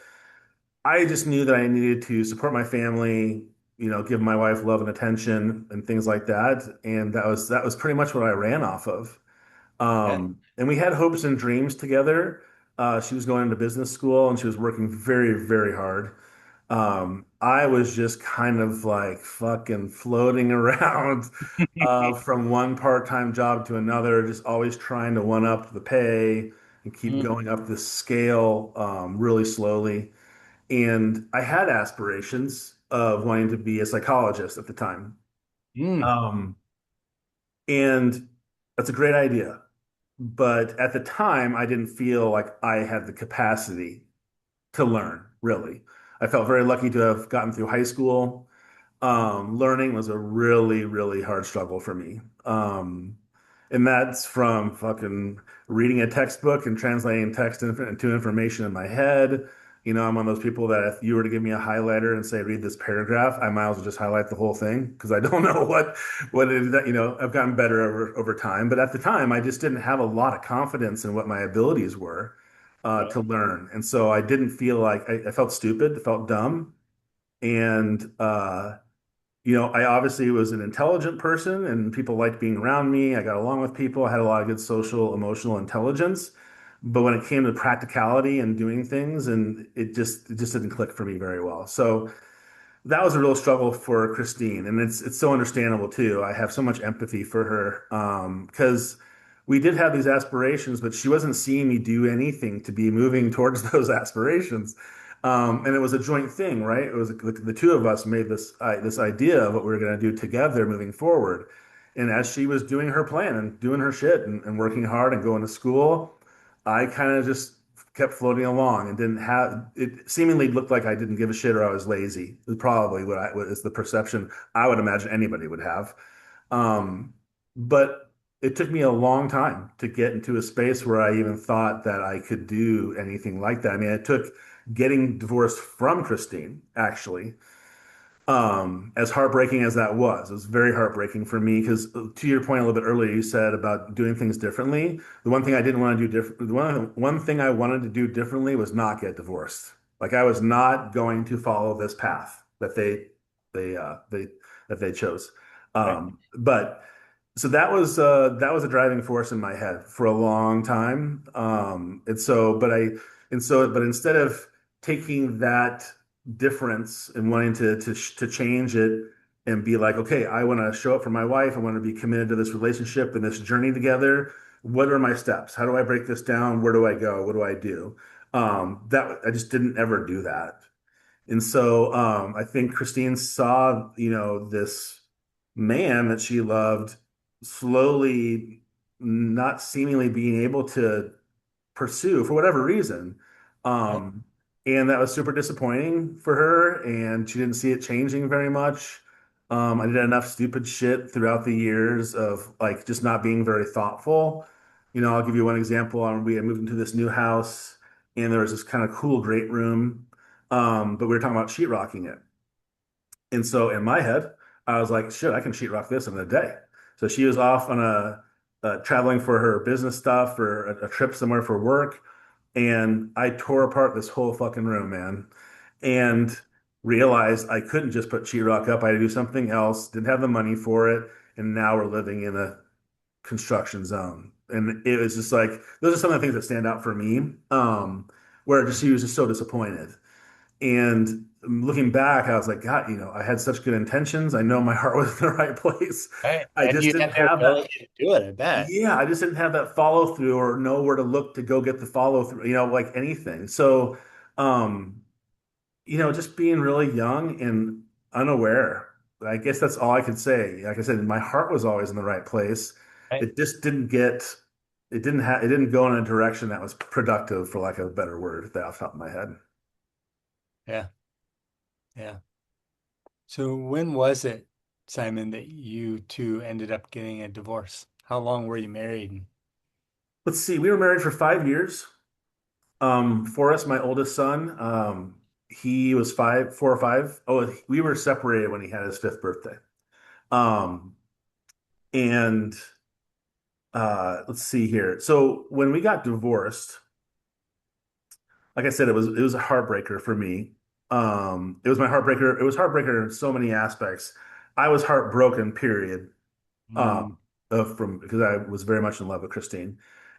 I just knew that I needed to support my family, give my wife love and attention and things like that. And that was pretty much what I ran off of. yeah. And we had hopes and dreams together. She was going into business school and she was working very, very hard. I was just kind of like fucking floating around from one part-time job to another, just always trying to one up the pay and keep Mm, going up the scale really slowly. And I had aspirations of wanting to be a psychologist at the time. mm, Um, and that's a great idea. But at the time, I didn't feel like I had the capacity to learn, really. I felt very lucky to have gotten through high school. Learning was a really, really hard struggle for me. And that's from fucking reading a textbook and translating into information in my head. I'm one of those people that if you were to give me a highlighter and say, read this paragraph, I might as well just highlight the whole thing because I don't know what it is that, I've gotten better over time. But at the time, I just didn't have a lot of confidence in what my abilities were Right. to learn. And so I didn't feel like I felt stupid, felt dumb. And, I obviously was an intelligent person and people liked being around me. I got along with people. I had a lot of good social, emotional intelligence. But when it came to practicality and doing things, and it just didn't click for me very well. So that was a real struggle for Christine, and it's so understandable too. I have so much empathy for her because we did have these aspirations, but she wasn't seeing me do anything to be moving towards those aspirations. And it was a joint thing, right? It was the two of us made this idea of what we were going to do together moving forward. And as she was doing her plan and doing her shit and working hard and going to school, I kind of just kept floating along and didn't have it seemingly looked like I didn't give a shit or I was lazy. Is probably what is the perception I would imagine anybody would have. But it took me a long time to get into a space where I even thought that I could do anything like that. I mean, it took getting divorced from Christine, actually, as heartbreaking as that was. It was very heartbreaking for me because, to your point a little bit earlier, you said about doing things differently. The one thing I didn't want to do different, one thing I wanted to do differently was not get divorced. Like I was not going to follow this path they that they chose. Right. But so that was a driving force in my head for a long time. But instead of taking that difference and wanting to change it and be like, okay, I want to show up for my wife. I want to be committed to this relationship and this journey together. What are my steps? How do I break this down? Where do I go? What do I do? That I just didn't ever do that. And so I think Christine saw, this man that she loved slowly not seemingly being able to pursue for whatever reason. Right. Um, and that was super disappointing for her, and she didn't see it changing very much. I did enough stupid shit throughout the years of like just not being very thoughtful. I'll give you one example. We had moved into this new house, and there was this kind of cool great room, but we were talking about sheetrocking it. And so in my head, I was like, shit, I can sheetrock this in a day. So she was off on traveling for her business stuff or a trip somewhere for work. And I tore apart this whole fucking room, man, and realized I couldn't just put sheetrock up. I had to do something else, didn't have the money for it. And now we're living in a construction zone. And it was just like, those are some of the things that stand out for me, where just she was just so disappointed. And looking back, I was like, God, I had such good intentions. I know my heart was in the right place. Right. I And just you didn't had the have that. ability to do it, I bet. Yeah, I just didn't have that follow through or know where to look to go get the follow through, like anything. So, um, just being really young and unaware. I guess that's all I could say. Like I said, my heart was always in the right place. Right. It just it didn't go in a direction that was productive, for lack of a better word, that off the top of my head. Yeah. Yeah. So when was it, Simon, that you two ended up getting a divorce? How long were you married? Let's see, we were married for 5 years. Forrest, my oldest son, he was 4 or 5. Oh, we were separated when he had his fifth birthday. Um, and let's see here. So when we got divorced, like I said, it was a heartbreaker for me. It was my heartbreaker. It was heartbreaker in so many aspects. I was heartbroken, period. Mm, From because I was very much in love with Christine,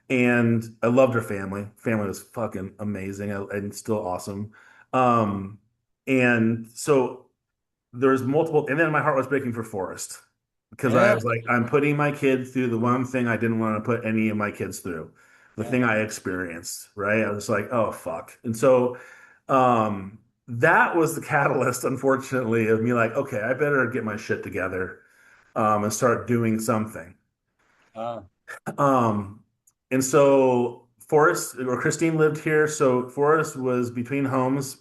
and I loved her family. Family was fucking amazing and still awesome. Um, and so there's multiple, and then my heart was breaking for Forrest because I yeah. was like, I'm putting my kid through the one thing I didn't want to put any of my kids through, the Yeah. thing I experienced, right? I was like, oh fuck. And so that was the catalyst, unfortunately, of me like, okay, I better get my shit together and start doing something. Uh, Um, and so Forrest or Christine lived here. So Forrest was between homes.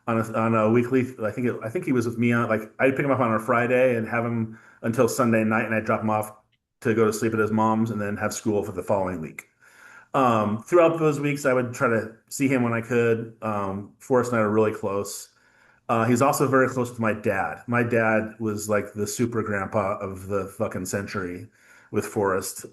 on a weekly. I think he was with me on like I'd pick him up on a Friday and have him until Sunday night, and I'd drop him off to go to sleep at his mom's, and then have school for the following week. Throughout those weeks, I would try to see him when I could. Forrest and I are really close. He's also very close with my dad. My dad was like the super grandpa of the fucking century with Forrest.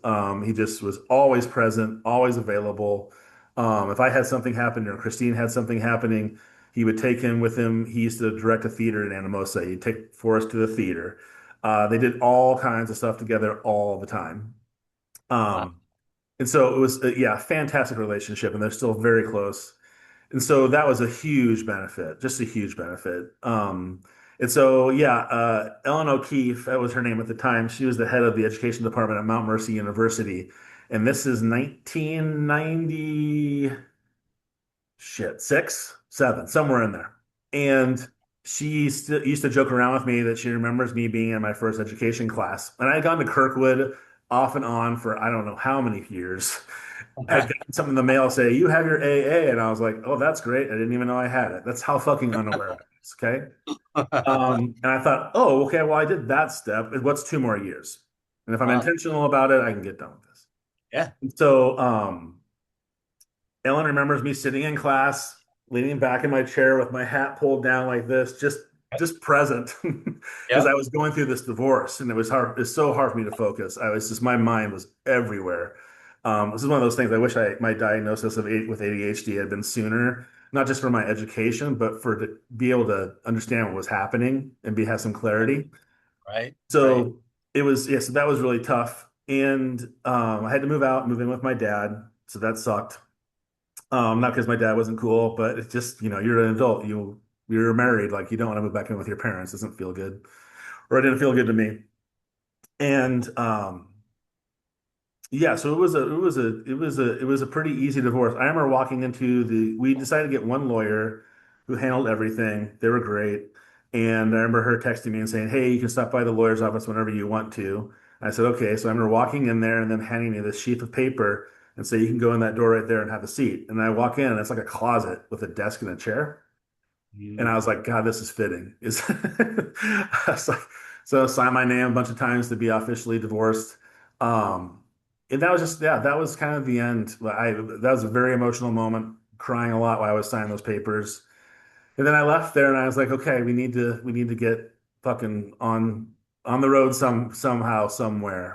He just was always present, always available. If I had something happen or Christine had something happening, he would take him with him. He used to direct a theater in Anamosa. He'd take Forrest to the theater. They did all kinds of stuff together all the time. Wow. Um, and so it was, yeah, fantastic relationship, and they're still very close. And so that was a huge benefit, just a huge benefit. And so, yeah, Ellen O'Keefe, that was her name at the time. She was the head of the education department at Mount Mercy University. And this is 1990, shit, six, seven, somewhere in there. And she used to joke around with me that she remembers me being in my first education class. And I had gone to Kirkwood off and on for I don't know how many years. I had gotten something in the mail say, "You have your AA." And I was like, "Oh, that's great. I didn't even know I had it." That's how fucking unaware I was. Okay. And I thought, "Oh, okay. Well, I did that step. What's 2 more years? And if I'm Uh, intentional about it, I can get done with this." yeah. And so, Ellen remembers me sitting in class, leaning back in my chair with my hat pulled down like this, just present, because I Yep. was going through this divorce, and it was hard. It's so hard for me to focus. I was just my mind was everywhere. This is one of those things. I wish my diagnosis with ADHD had been sooner, not just for my education, but for to be able to understand what was happening and have some clarity. Right. Right. So it was, yeah. So that was really tough, and I had to move in with my dad, so that sucked. Not because my dad wasn't cool, but it's just, you're an adult. You're married. Like you don't want to move back in with your parents. It doesn't feel good. Or it didn't feel good to me. And yeah, so it was a pretty easy divorce. I remember walking into we decided to get one lawyer who handled everything. They were great. And I remember her texting me and saying, "Hey, you can stop by the lawyer's office whenever you want to." And I said, "Okay." So I remember walking in there and them handing me this sheet of paper and say, "You can go in that door right there and have a seat." And I walk in and it's like a closet with a desk and a chair. And I Mm. was like, God, this is fitting. I was like, so I signed my name a bunch of times to be officially divorced. Um, and that was just, yeah, that was kind of the end. That was a very emotional moment, crying a lot while I was signing those papers. And then I left there and I was like, okay, we need to get fucking on the road somehow, somewhere.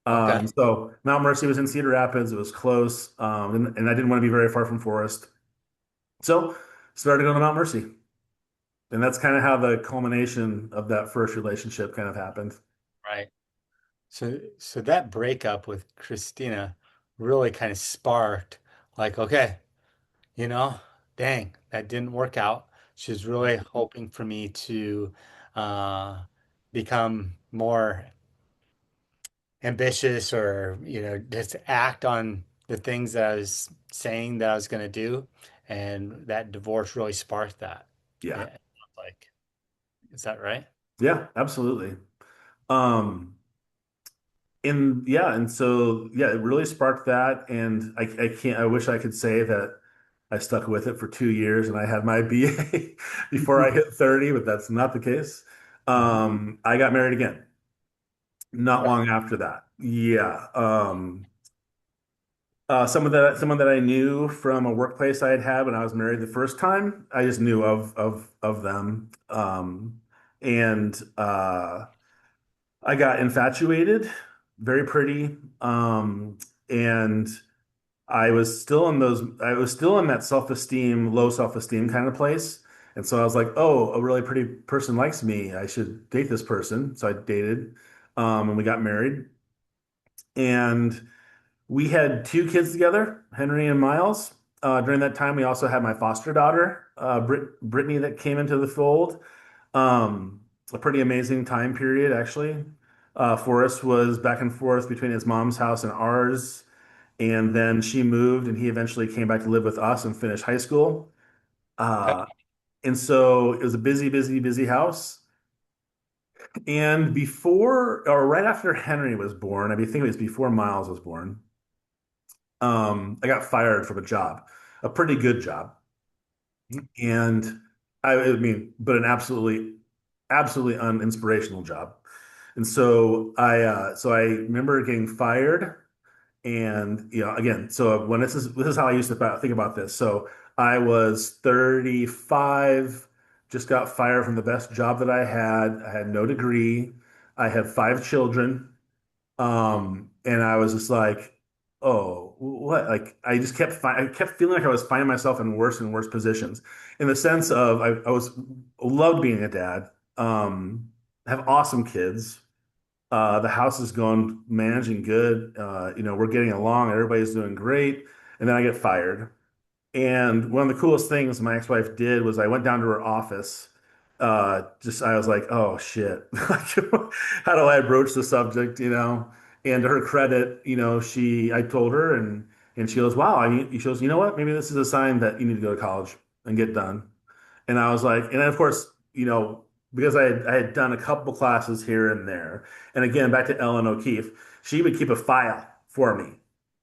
Okay. So Mount Mercy was in Cedar Rapids. It was close. And I didn't want to be very far from Forest. So started going to Mount Mercy. And that's kind of how the culmination of that first relationship kind of happened. Right. So that breakup with Christina really kind of sparked like, okay, you know, dang, that didn't work out. She's really hoping for me to uh, become more ambitious or, just act on the things that I was saying that I was going to do. And that divorce really sparked that. Yeah. Yeah. Like, is that right? Yeah, absolutely. Um, and yeah, and so yeah, it really sparked that. And I wish I could say that I stuck with it for 2 years and I had my BA before I hit 30, but that's not the case. Mhm. I got married again not Right. long after that. Yeah. Someone that I knew from a workplace I had had when I was married the first time. I just knew of them, and I got infatuated, very pretty, and I was still in that self-esteem, low self-esteem kind of place. And so I was like, oh, a really pretty person likes me. I should date this person. So I dated, and we got married, and we had 2 kids together, Henry and Miles. During that time, we also had my foster daughter, Brittany, that came into the fold. A pretty amazing time period, actually. Forrest was back and forth between his mom's house and ours, and then she moved, and he eventually came back to live with us and finish high school. Okay. Uh, and so it was a busy, busy, busy house. And before, or right after Henry was born, think it was before Miles was born. I got fired from a job, a pretty good job. Mhm. And I mean, but an absolutely uninspirational job. And so I remember getting fired. And again, so when this is how I used to think about this. So I was 35, just got fired from the best job that I had. I had no degree. I had five children. And I was just like, oh, what? Like I just I kept feeling like I was finding myself in worse and worse positions in the sense of I was loved being a dad. Have awesome kids. The house is going managing good. We're getting along. Everybody's doing great. And then I get fired. And one of the coolest things my ex-wife did was I went down to her office. I was like, oh shit. How do I broach the subject, And to her credit, I told her and she goes, wow, she goes, you know what? Maybe this is a sign that you need to go to college and get done. And I was like, and then of course, because I had done a couple classes here and there. And again, back to Ellen O'Keefe, she would keep a file for me.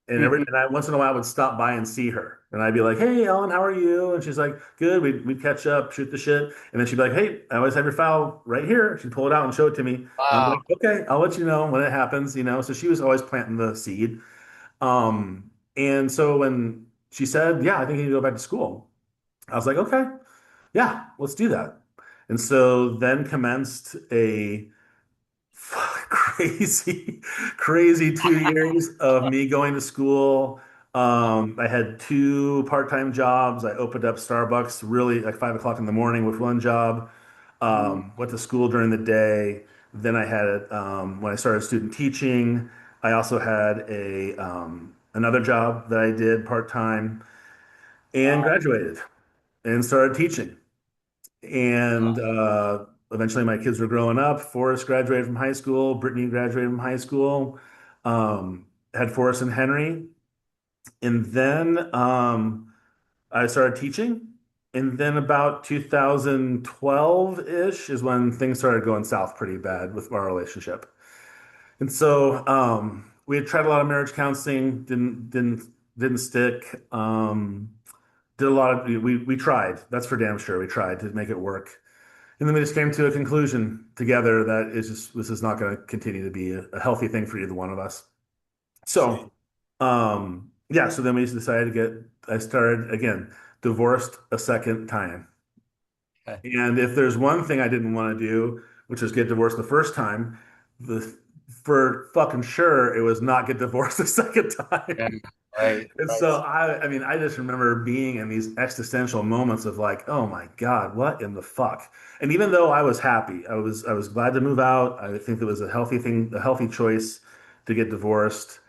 Mhm. And I once in a while I would stop by and see her. And I'd be like, hey, Ellen, how are you? And she's like, good. We'd catch up, shoot the shit. And then she'd be like, hey, I always have your file right here. She'd pull it out and show it to me. And I'm like, Wow. okay, I'll let you know when it happens. So she was always planting the seed. And so when she said, yeah, I think you need to go back to school, I was like, okay. Yeah, let's do that. And so then commenced a crazy, crazy 2 years of me going to school. I had two part-time jobs. I opened up Starbucks really like 5 o'clock in the morning with one job. Went to school during the day. Then I had when I started student teaching, I also had a another job that I did part-time and Wow. graduated and started teaching. And eventually, my kids were growing up. Forrest graduated from high school. Brittany graduated from high school. Had Forrest and Henry. And then I started teaching. And then about 2012-ish is when things started going south pretty bad with our relationship. And so we had tried a lot of marriage counseling, didn't stick. Did a lot of we tried. That's for damn sure. We tried to make it work. And then we just came to a conclusion together that this is not going to continue to be a healthy thing for either one of us. See. So, yeah, so then we decided I started again, divorced a second time. Okay. And if there's one thing I didn't want to do, which was get divorced the first time, the for fucking sure it was not get divorced the second Yeah. time. Right. And so Right. I mean, I just remember being in these existential moments of like, oh my God, what in the fuck? And even though I was happy, I was glad to move out. I think it was a healthy thing, a healthy choice to get divorced.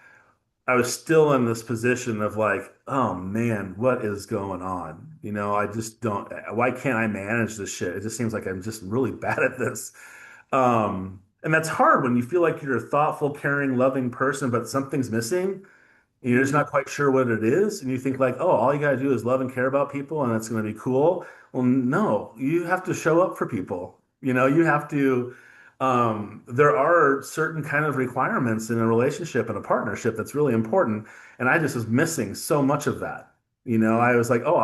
I was still in this position of like, oh man, what is going on? I just don't, why can't I manage this shit? It just seems like I'm just really bad at this. And that's hard when you feel like you're a thoughtful, caring, loving person, but something's missing and you're just Mhm. not quite sure what it is, and you think like, oh, all you got to do is love and care about people, and it's going to be cool. Well, no, you have to show up for people. You have to. There are certain kind of requirements in a relationship and a partnership that's really important, and I just was missing so much of that. I was like, oh,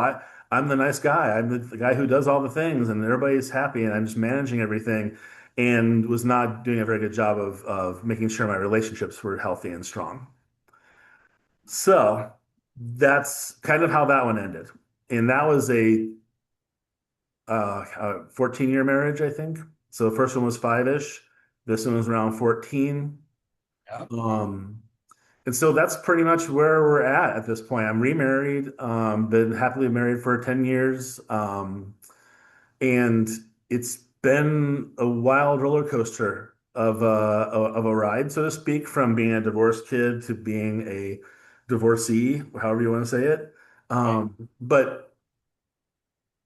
I'm the nice guy. I'm the guy who does all the things, and everybody's happy, and I'm just managing everything, and was not doing a very good job of making sure my relationships were healthy and strong. So that's kind of how that one ended. And that was a 14-year marriage, I think. So the first one was five-ish. This one was around 14. Yeah. Um, and so that's pretty much where we're at this point. I'm remarried, been happily married for 10 years. And it's been a wild roller coaster of a ride, so to speak, from being a divorced kid to being a divorcee, however you want to say it. Right. But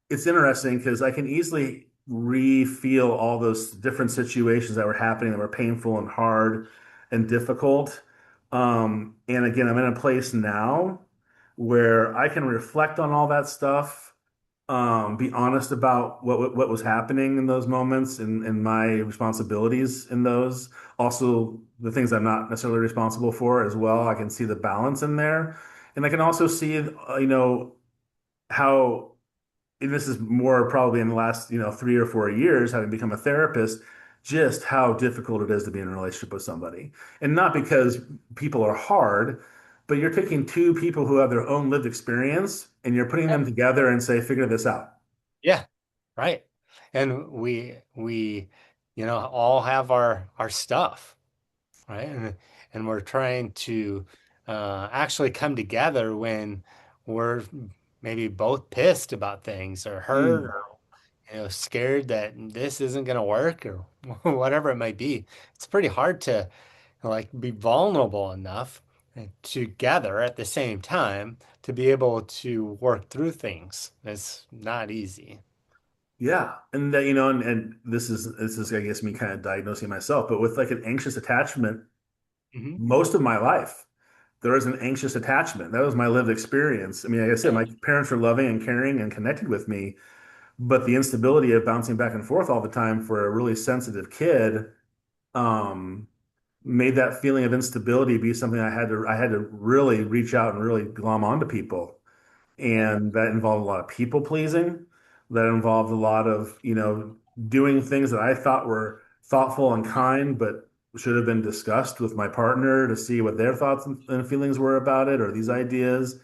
it's interesting because I can easily re-feel all those different situations that were happening that were painful and hard and difficult. And again, I'm in a place now where I can reflect on all that stuff, be honest about what was happening in those moments and my responsibilities in those. Also, the things I'm not necessarily responsible for as well. I can see the balance in there, and I can also see, how and this is more probably in the last, 3 or 4 years, having become a therapist, just how difficult it is to be in a relationship with somebody. And not because people are hard, but you're taking two people who have their own lived experience and you're putting them together and say, figure this out. Yeah, right. And we, all have our stuff, right? And we're trying to actually come together when we're maybe both pissed about things or hurt Mm. or scared that this isn't going to work or whatever it might be. It's pretty hard to like be vulnerable enough together at the same time to be able to work through things. It's not easy. Yeah. And that, and this is, I guess, me kind of diagnosing myself, but with like an anxious attachment Hmm. most of my life. There was an anxious attachment. That was my lived experience. I mean, like I said, my parents were loving and caring and connected with me, but the instability of bouncing back and forth all the time for a really sensitive kid, um, made that feeling of instability be something I had to really reach out and really glom onto people. And that involved a lot of people pleasing. That involved a lot of, doing things that I thought were thoughtful and kind, but should have been discussed with my partner to see what their thoughts and feelings were about it or these ideas.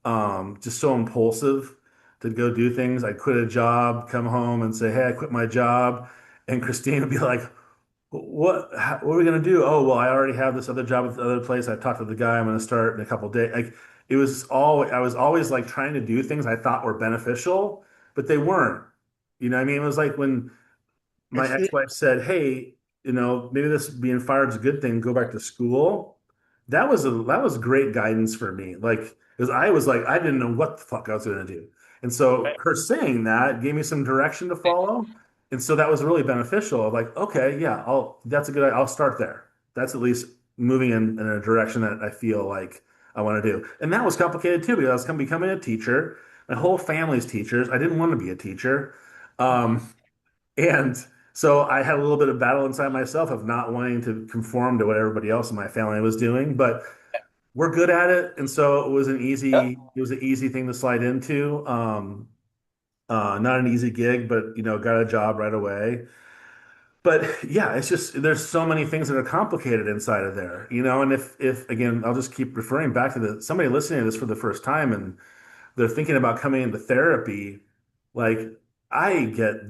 Just so impulsive to go do things. I'd quit a job, come home and say, "Hey, I quit my job." And Christine would be like, what are we gonna do? Oh, well, I already have this other job at the other place. I've talked to the guy. I'm gonna start in a couple of days. Like I was always like trying to do things I thought were beneficial, but they weren't. You know what I mean? It was like when my It's the, ex-wife said, "Hey, maybe this being fired is a good thing. Go back to school." That was great guidance for me. Like, because I was like, I didn't know what the fuck I was gonna do, and so her saying that gave me some direction to follow, and so that was really beneficial. Like, okay, yeah, that's a good. I'll start there. That's at least moving in a direction that I feel like I want to do. And that was complicated too because I was becoming a teacher. My whole family's teachers. I didn't want to be a teacher. Um, and so I had a little bit of battle inside myself of not wanting to conform to what everybody else in my family was doing, but we're good at it. And so it was an easy thing to slide into. Not an easy gig, but got a job right away. But yeah, it's just there's so many things that are complicated inside of there, and if again, I'll just keep referring back to somebody listening to this for the first time and they're thinking about coming into therapy, like I get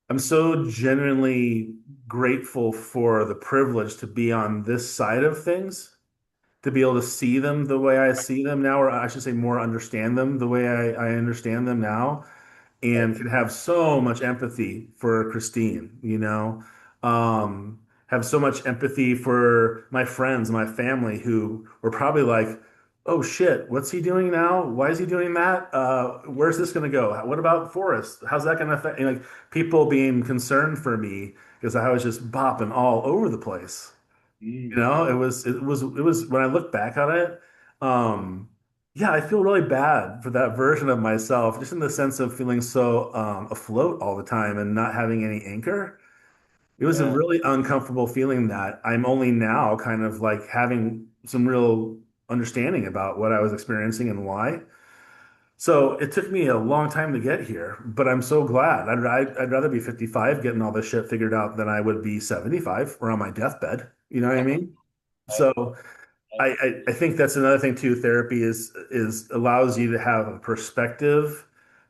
I'm so genuinely grateful for the privilege to be on this side of things, to be able to see them the way I see them now, or I should say more understand them the way I understand them now right. and can have so much empathy for Christine, have so much empathy for my friends, my family who were probably like, oh shit, what's he doing now? Why is he doing that? Where's this going to go? What about Forrest? How's that going to affect, like people being concerned for me because I was just bopping all over the place. Mm. It was when I look back on it, um, yeah, I feel really bad for that version of myself, just in the sense of feeling so afloat all the time and not having any anchor. It was a Yeah. really uncomfortable feeling that I'm only now kind of like having some real understanding about what I was experiencing and why. So it took me a long time to get here, but I'm so glad. I'd rather be 55 getting all this shit figured out than I would be 75 or on my deathbed. You know what I mean? Right. So I think that's another thing too. Therapy is allows you to have a perspective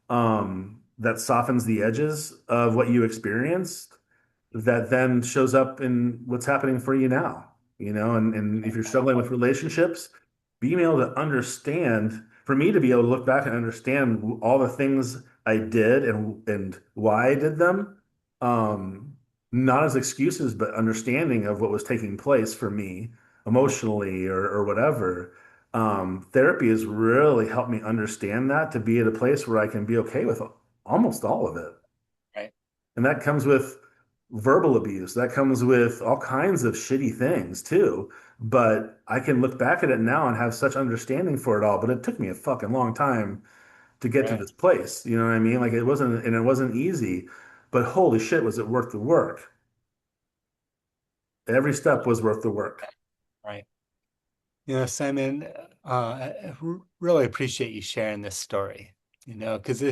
that softens the edges of what you experienced that then shows up in what's happening for you now, and if you're struggling with relationships, being able to understand, for me to be able to look back and understand all the things I did and why I did them, not as excuses, but understanding of what was taking place for me emotionally or whatever. Therapy has really helped me understand that to be at a place where I can be okay with almost all of it. Right. And that comes with verbal abuse. That comes with all kinds of shitty things too. But I can look back at it now and have such understanding for it all. But it took me a fucking long time to get to Right. this place. You know what I mean? Like it wasn't easy, but holy shit, was it worth the work? Every step was worth the work. Right. Simon, really appreciate you sharing this story. because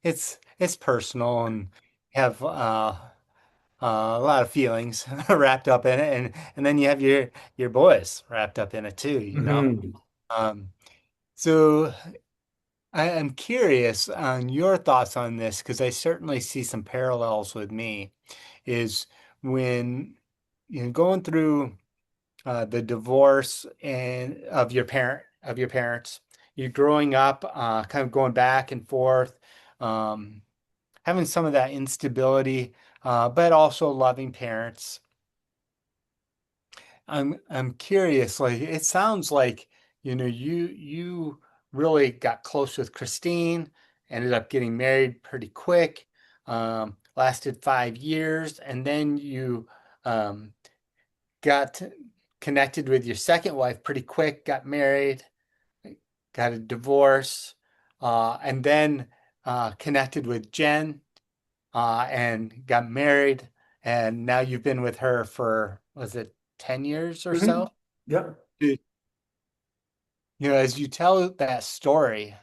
it's personal and have a lot of feelings wrapped up in it, and then you have your boys wrapped up in it too, you know. Mhm. Um, so I am curious on your thoughts on this because I certainly see some parallels with me. Is when going through the divorce and of your parents, you're growing up, kind of going back and forth, um, having some of that instability, but also loving parents. I'm curious, like it sounds like, you really got close with Christine, ended up getting married pretty quick, lasted 5 years, and then you um, got connected with your second wife pretty quick, got married, got a divorce, and then connected with Jen, and got married, and now you've been with her for, was it 10 years or Mhm. so? Yep. Dude, as you tell that story,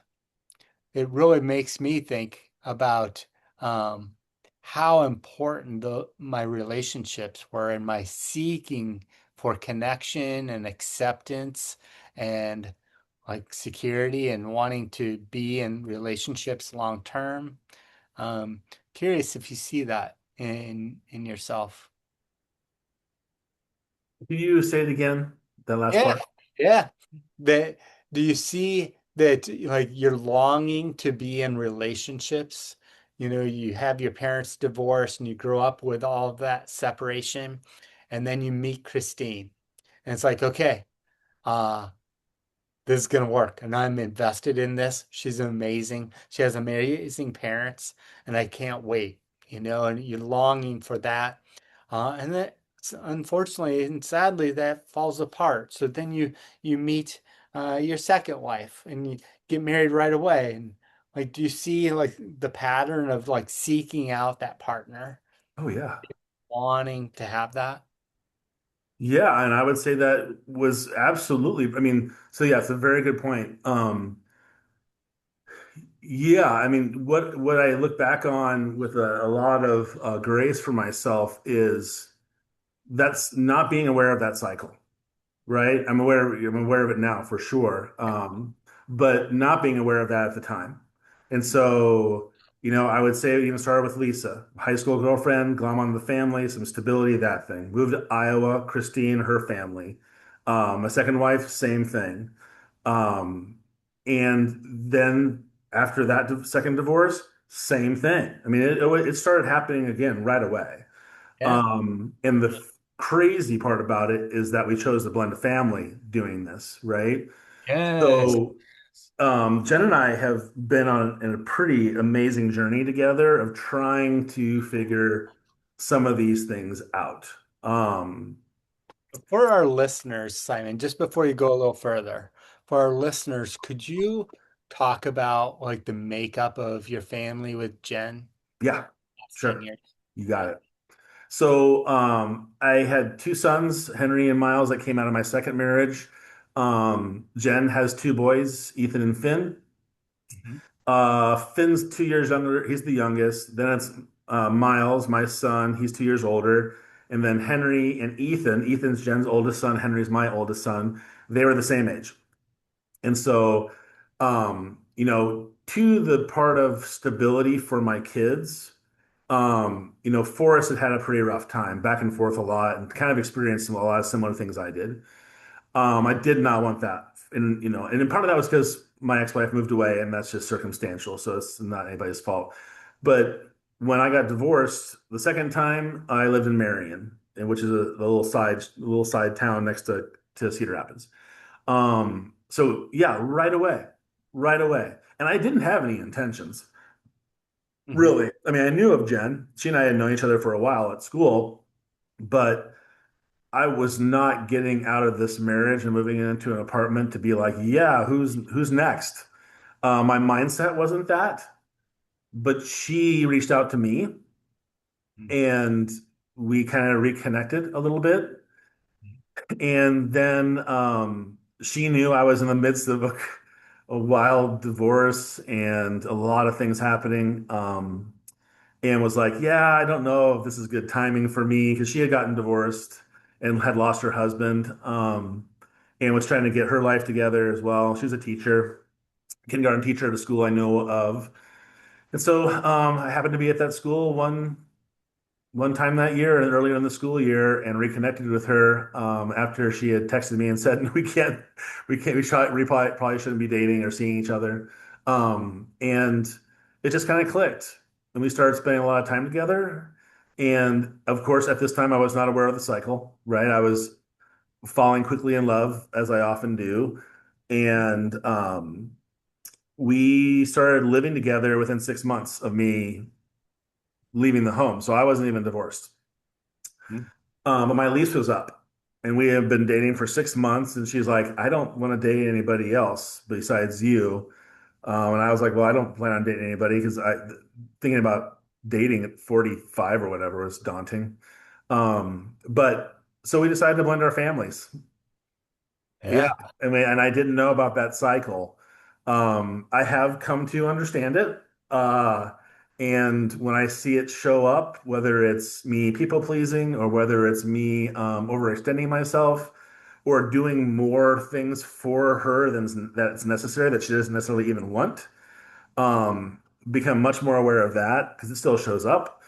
it really makes me think about um, how important my relationships were in my seeking for connection and acceptance and like security and wanting to be in relationships long term. Um, Curious if you see that in yourself. Can you say it again? That last Yeah, part? yeah. That Do you see that like you're longing to be in relationships? You have your parents divorced and you grow up with all of that separation, and then you meet Christine. And it's like, okay, uh, this is gonna work, and I'm invested in this. She's amazing. She has amazing parents, and I can't wait. And you're longing for that. And that unfortunately and sadly that falls apart. So then you meet your second wife and you get married right away. And like, do you see like the pattern of like seeking out that partner, Oh yeah. wanting to have that? Yeah, and I would say that was absolutely, I mean, so yeah, it's a very good point. Yeah, I mean, what I look back on with a lot of grace for myself is that's not being aware of that cycle. Right? I'm aware of it now for sure. But not being aware of that at the time. And so, I would say, started with Lisa, high school girlfriend, glom on the family, some stability, that thing. Moved to Iowa, Christine, her family. My second wife, same thing. Um, and then after that second divorce, same thing. I mean, it started happening again right away. Yeah. And the crazy part about it is that we chose to blend a family doing this, right? Yes. So, Jen and I have been on a pretty amazing journey together of trying to figure some of these things out. Um, For our listeners, Simon, just before you go a little further, for our listeners, could you talk about like the makeup of your family with Jen? yeah, Last 10 sure. years. You got it. So, I had two sons, Henry and Miles, that came out of my second marriage. Jen has two boys, Ethan and Finn. Mhm. Finn's 2 years younger. He's the youngest. Then it's Miles, my son. He's 2 years older. And then Henry and Ethan. Ethan's Jen's oldest son. Henry's my oldest son. They were the same age. And so, to the part of stability for my kids, Forrest had had a pretty rough time, back and forth a lot, and kind of experienced a lot of similar things I did. I did not want that. And then part of that was because my ex-wife moved away, and that's just circumstantial, so it's not anybody's fault. But when I got divorced the second time, I lived in Marion, which is a little side town next to Cedar Rapids. So yeah, right away, right away. And I didn't have any intentions, Mhm. really. I mean, I knew of Jen. She and I had known each other for a while at school, but I was not getting out of this marriage and moving into an apartment to be like, yeah, who's next? My mindset wasn't that, but she reached out to me Mhm. and we kind of reconnected a little bit. And then she knew I was in the midst of a wild divorce and a lot of things happening. And was like, yeah, I don't know if this is good timing for me because she had gotten divorced and had lost her husband, and was trying to get her life together as well. She was a teacher, kindergarten teacher at a school I know of. And so I happened to be at that school one time that year, earlier in the school year, and reconnected with her after she had texted me and said, we probably shouldn't be dating or seeing each other." And it just kind of clicked, and we started spending a lot of time together. And of course, at this time, I was not aware of the cycle, right? I was falling quickly in love, as I often do, and we started living together within 6 months of me leaving the home. So I wasn't even divorced. Mm. But my lease was up, and we have been dating for 6 months. And she's like, "I don't want to date anybody else besides you." And I was like, "Well, I don't plan on dating anybody because I thinking about dating at 45 or whatever was daunting." But so we decided to blend our families. Yeah, Yeah. and I didn't know about that cycle. I have come to understand it. Uh, and when I see it show up, whether it's me people pleasing or whether it's me overextending myself or doing more things for her than that's necessary that she doesn't necessarily even want, um, become much more aware of that because it still shows up.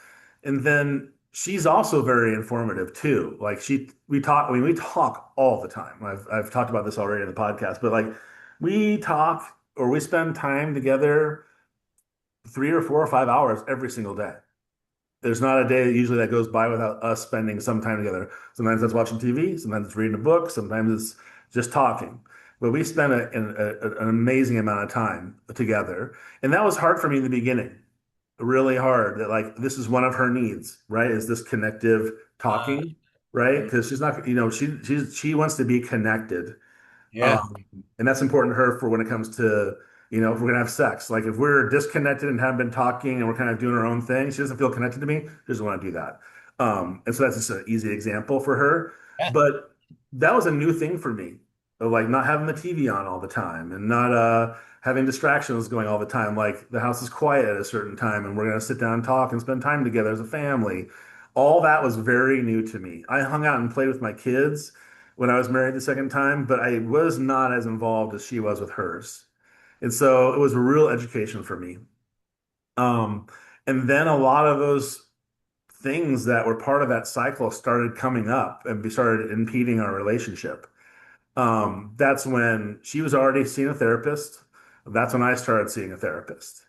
And then she's also very informative too. Like we talk, I mean, we talk all the time. I've talked about this already in the podcast, but like we talk or we spend time together 3 or 4 or 5 hours every single day. There's not a day usually that goes by without us spending some time together. Sometimes that's watching TV, sometimes it's reading a book, sometimes it's just talking. But we spent an amazing amount of time together. And that was hard for me in the beginning, really hard. That like this is one of her needs, right? Is this connective Uh, talking, right? mm, Because she's not, she wants to be connected. yeah. Um, and that's important to her for when it comes to, if we're gonna have sex. Like if we're disconnected and haven't been talking and we're kind of doing our own thing, she doesn't feel connected to me. She doesn't want to do that. And so that's just an easy example for her. Yeah. But that was a new thing for me, of like not having the TV on all the time and not having distractions going all the time. Like the house is quiet at a certain time and we're gonna sit down and talk and spend time together as a family. All that was very new to me. I hung out and played with my kids when I was married the second time, but I was not as involved as she was with hers. And so it was a real education for me. Um, and then a lot of those things that were part of that cycle started coming up and we started impeding our relationship. That's when she was already seeing a therapist. That's when I started seeing a therapist.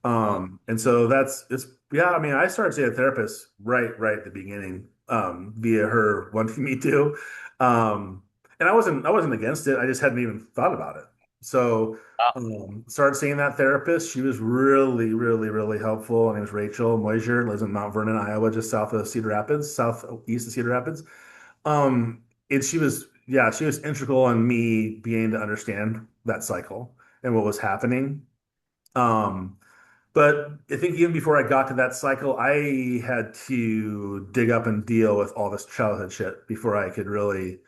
Uh, And so it's yeah, I mean, I started seeing a therapist right at the beginning, via her wanting me to. Um, and I wasn't against it. I just hadn't even thought about it. So wow. started seeing that therapist. She was really helpful. Her name was Rachel Moisier, lives in Mount Vernon, Iowa, just south of Cedar Rapids, southeast of Cedar Rapids. And she was integral in me being to understand that cycle and what was happening. Um, but I think even before I got to that cycle, I had to dig up and deal with all this childhood shit before I could really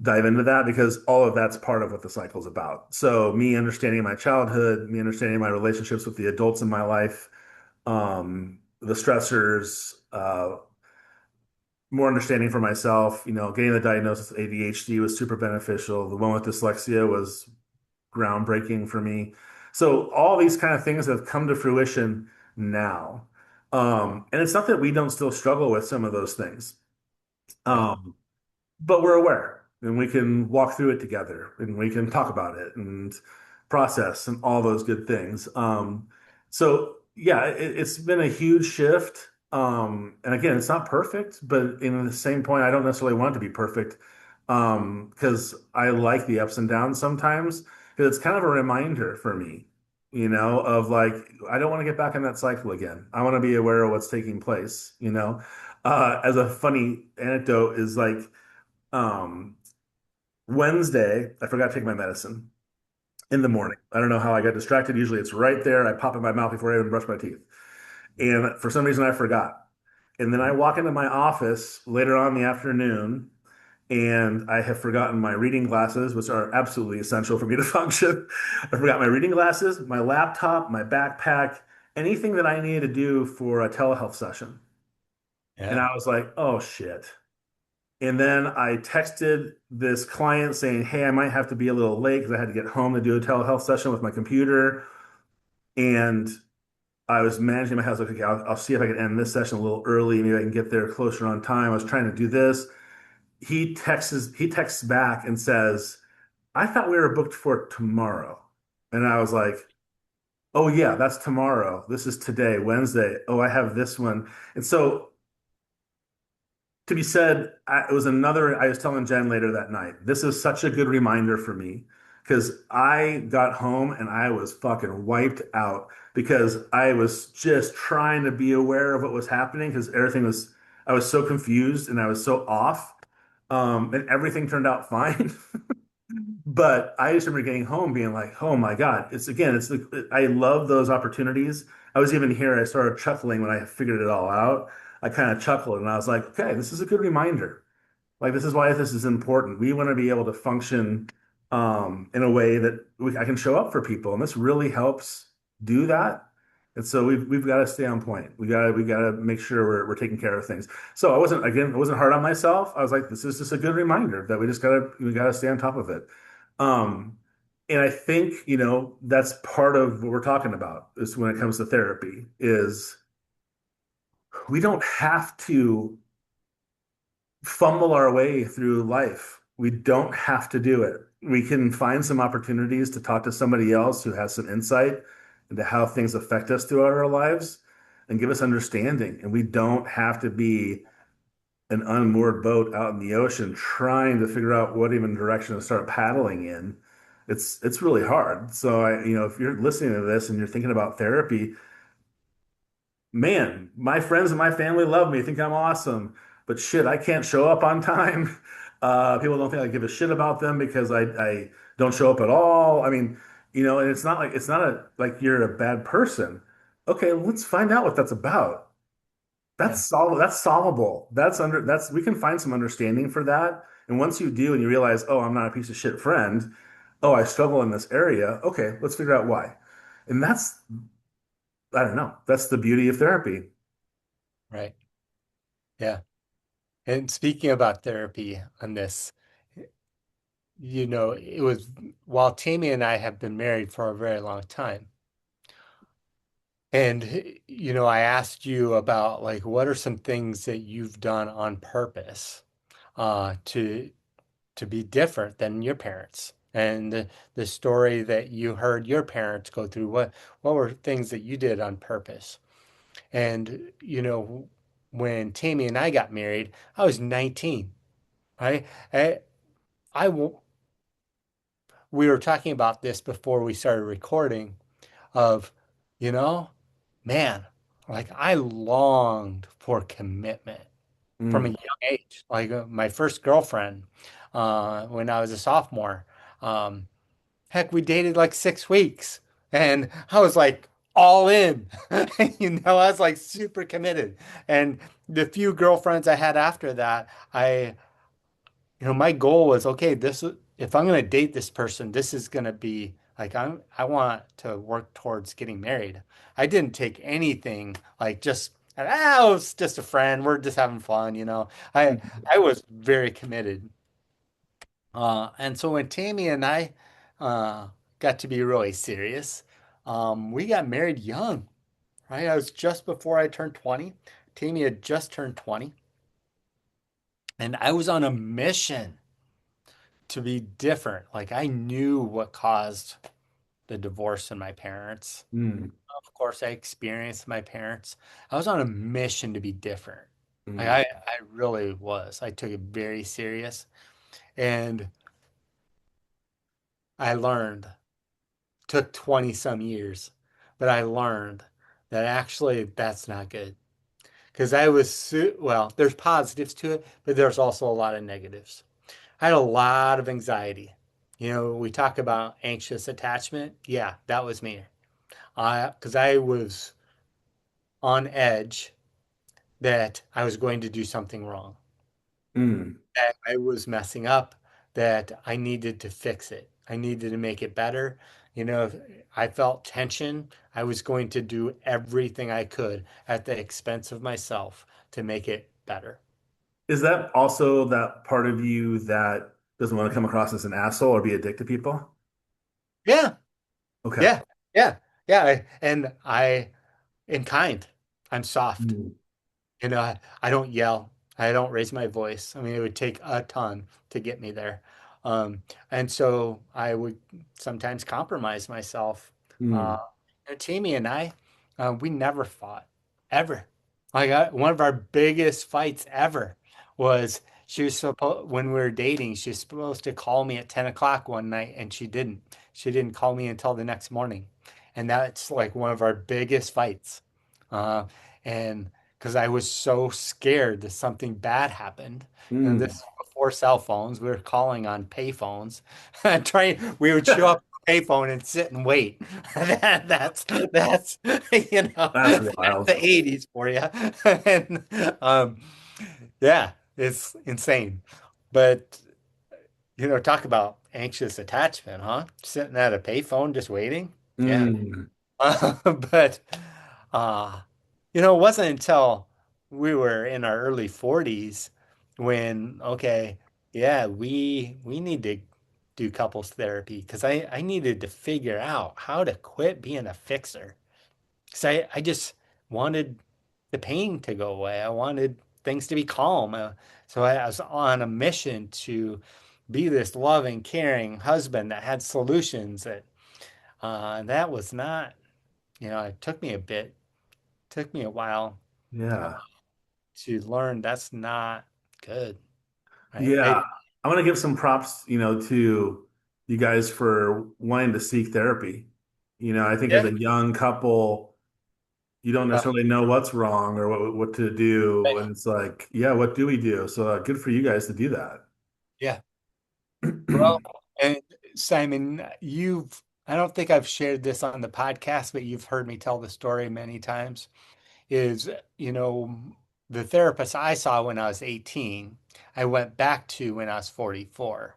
dive into that because all of that's part of what the cycle's about. So me understanding my childhood, me understanding my relationships with the adults in my life, the stressors, more understanding for myself. Getting the diagnosis of ADHD was super beneficial. The one with dyslexia was groundbreaking for me. So all these kind of things have come to fruition now. And it's not that we don't still struggle with some of those things. Yeah. Um, but we're aware and we can walk through it together and we can talk about it and process and all those good things. So yeah, it's been a huge shift. And again, it's not perfect, but in the same point, I don't necessarily want it to be perfect. Because I like the ups and downs sometimes because it's kind of a reminder for me, of like, I don't want to get back in that cycle again. I want to be aware of what's taking place. As a funny anecdote is like, um, Wednesday, I forgot to take my medicine in the morning. I don't know how I got distracted. Usually it's right there. I pop in my mouth before I even brush my teeth. And for some reason I forgot. And then I walk into my office later on in the afternoon and I have forgotten my reading glasses, which are absolutely essential for me to function. I forgot my reading glasses, my laptop, my backpack, anything that I needed to do for a telehealth session. And Yeah. I was like, oh shit. And then I texted this client saying, hey, I might have to be a little late because I had to get home to do a telehealth session with my computer. And I was managing my house. Like, okay, I'll see if I can end this session a little early. Maybe I can get there closer on time. I was trying to do this. He texts back and says, I thought we were booked for tomorrow. And I was like, oh yeah, that's tomorrow. This is today, Wednesday. Oh, I have this one. And so to be said, it was another, I was telling Jen later that night, this is such a good reminder for me because I got home and I was fucking wiped out because I was just trying to be aware of what was happening because I was so confused and I was so off. And everything turned out fine. But I just remember getting home being like, oh my God, I love those opportunities. I was even here, I started chuckling when I figured it all out. I kind of chuckled and I was like, okay, this is a good reminder. Like, this is why this is important. We want to be able to function in a way that I can show up for people. And this really helps do that. And so we've got to stay on point. We got to make sure we're taking care of things. So I wasn't hard on myself. I was like, this is just a good reminder that we gotta stay on top of it. Um, and I think, that's part of what we're talking about is when it comes to therapy is we don't have to fumble our way through life. We don't have to do it. We can find some opportunities to talk to somebody else who has some insight into how things affect us throughout our lives and give us understanding. And we don't have to be an unmoored boat out in the ocean trying to figure out what even direction to start paddling in. It's really hard. So if you're listening to this and you're thinking about therapy, man, my friends and my family love me, think I'm awesome, but shit, I can't show up on time. People don't think I give a shit about them because I don't show up at all. I mean, and it's not like you're a bad person. Okay, let's find out what that's about. Yeah. That's solvable. We can find some understanding for that. And once you do and you realize, oh, I'm not a piece of shit friend. Oh, I struggle in this area. Okay, let's figure out why. And I don't know. That's the beauty of therapy. Right. Yeah. And speaking about therapy on this, it was while Tammy and I have been married for a very long time. And, I asked you about like what are some things that you've done on purpose to be different than your parents? And the story that you heard your parents go through, what were things that you did on purpose? And, when Tammy and I got married, I was 19, right? I, I w- we were talking about this before we started recording of, you know, man, like I longed for commitment from a Mm, young age. Like my first girlfriend, when I was a sophomore, um, heck, we dated like 6 weeks, and I was like all in. I was like super committed. And the few girlfriends I had after that, my goal was, okay, if I'm going to date this person, this is going to be like I want to work towards getting married. I didn't take anything like just it's just a friend. We're just having fun. I was very committed. And so when Tammy and I got to be really serious, we got married young, right? I was just before I turned 20. Tammy had just turned 20, and I was on a mission to be different. Like I knew what caused the divorce in my parents. mm, Of course, I experienced my parents. I was on a mission to be different. Like mm, I really was. I took it very serious, and I learned. Took 20 some years, but I learned that actually that's not good. Because well, there's positives to it, but there's also a lot of negatives. I had a lot of anxiety. We talk about anxious attachment. Yeah, that was me. Because I was on edge that I was going to do something wrong. Mm. that I was messing up, that I needed to fix it. I needed to make it better. You know, if I felt tension, I was going to do everything I could at the expense of myself to make it better. Is that also that part of you that doesn't want to come across as an asshole or be a dick to people? Yeah, Okay. yeah, yeah, yeah. And I am kind. I'm soft. Mm. You know, I don't yell. I don't raise my voice. I mean, it would take a ton to get me there. And so I would sometimes compromise myself. Uh, Mm. Tammy and I, we never fought, ever. Like one of our biggest fights ever was she was supposed, when we were dating, she was supposed to call me at 10 o'clock one night and she didn't. She didn't call me until the next morning. And that's like one of our biggest fights. And because I was so scared that something bad happened. And this Mm. is before cell phones, we were calling on payphones. We would show up at a payphone and sit and wait. That's That's that's wild. the 80s for you. And yeah, it's insane. But talk about anxious attachment, huh? Sitting at a payphone just waiting. Yeah. Mm. But uh, it wasn't until we were in our early 40s when, okay, yeah, we need to do couples therapy because I needed to figure out how to quit being a fixer. Because I just wanted the pain to go away. I wanted things to be calm. So I was on a mission to be this loving, caring husband that had solutions that was not, it took me a while uh, Yeah. to learn that's not good. Yeah. I want to give some props, to you guys for wanting to seek therapy. I think as Yeah, a young couple, you don't uh, necessarily know what's wrong or what to do. right. And it's like, yeah, what do we do? So good for you guys to do that. Yeah. Well, and Simon, I don't think I've shared this on the podcast, but you've heard me tell the story many times. Is, you know, the therapist I saw when I was 18, I went back to when I was 44.